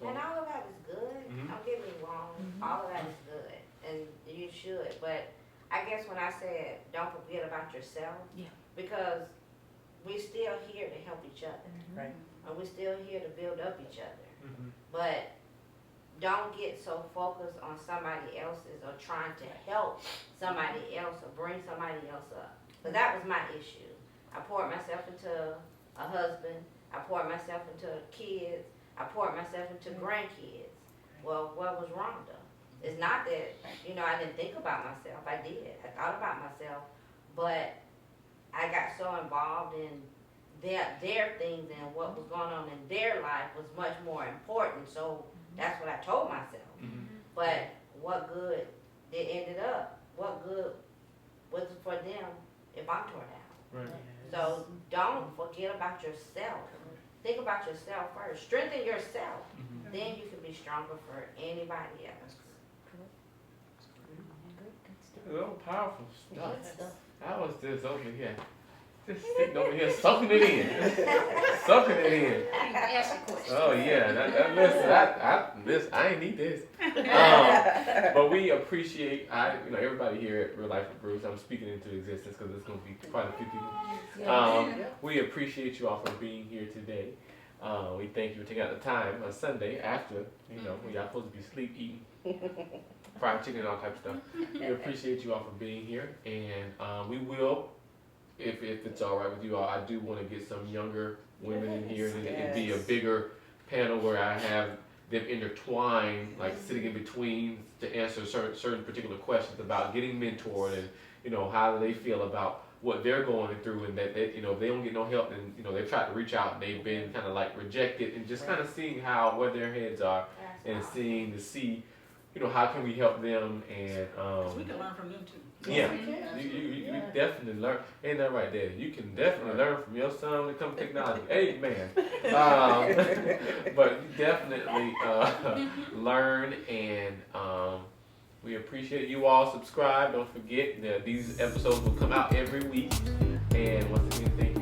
So, And all of that is good. Mhm. Don't get me wrong. All of that is good, and you should. But I guess when I said don't forget about yourself, Yeah. because we're still here to help each other, Right. and we're still here to build up each other. mhm. But don't get so focused on somebody else's or trying to help somebody else or bring somebody else up. But that was my issue. I poured myself into a husband. I poured myself into kids. I poured myself into grandkids. Well, what was wrong though? It's not that, I didn't think about myself. I did. I thought about myself. But I got so involved in their things and what was going on in their life was much more important. So that's what I told myself. Mhm. But what good it ended up? What good was it for them if I tore down? Right. So don't forget about yourself. Think about yourself first. Strengthen yourself. Mhm. Then you can be stronger for anybody else. Well, powerful stuff. Good stuff. I was just over here, just sitting over here, soaking it in, soaking it in. Ask your question. Oh yeah, listen, I ain't need this. But we appreciate, everybody here at Real Life with Bruce. I'm speaking into existence because there's going to be quite a few people. We appreciate you all for being here today. We thank you for taking out the time on Sunday after, when y'all supposed to be asleep eating fried chicken and all type of stuff. We appreciate you all for being here, and we will, if it's all right with you all, I do want to get some younger women in here, and it'd be a bigger panel where I have them intertwined, like sitting in between to answer certain particular questions about getting mentored and how do they feel about what they're going through, and that if they don't get no help, then they've tried to reach out and they've been kind of like rejected, and just kind of seeing where their heads are and see how can we help them, and 'Cause we can learn from them too. yeah, you definitely learn. Ain't that right, Daddy? You can definitely learn from your son when it comes to technology. Amen. But you definitely learn, and we appreciate you all. Subscribe. Don't forget that these episodes will come out every week. And once again, thank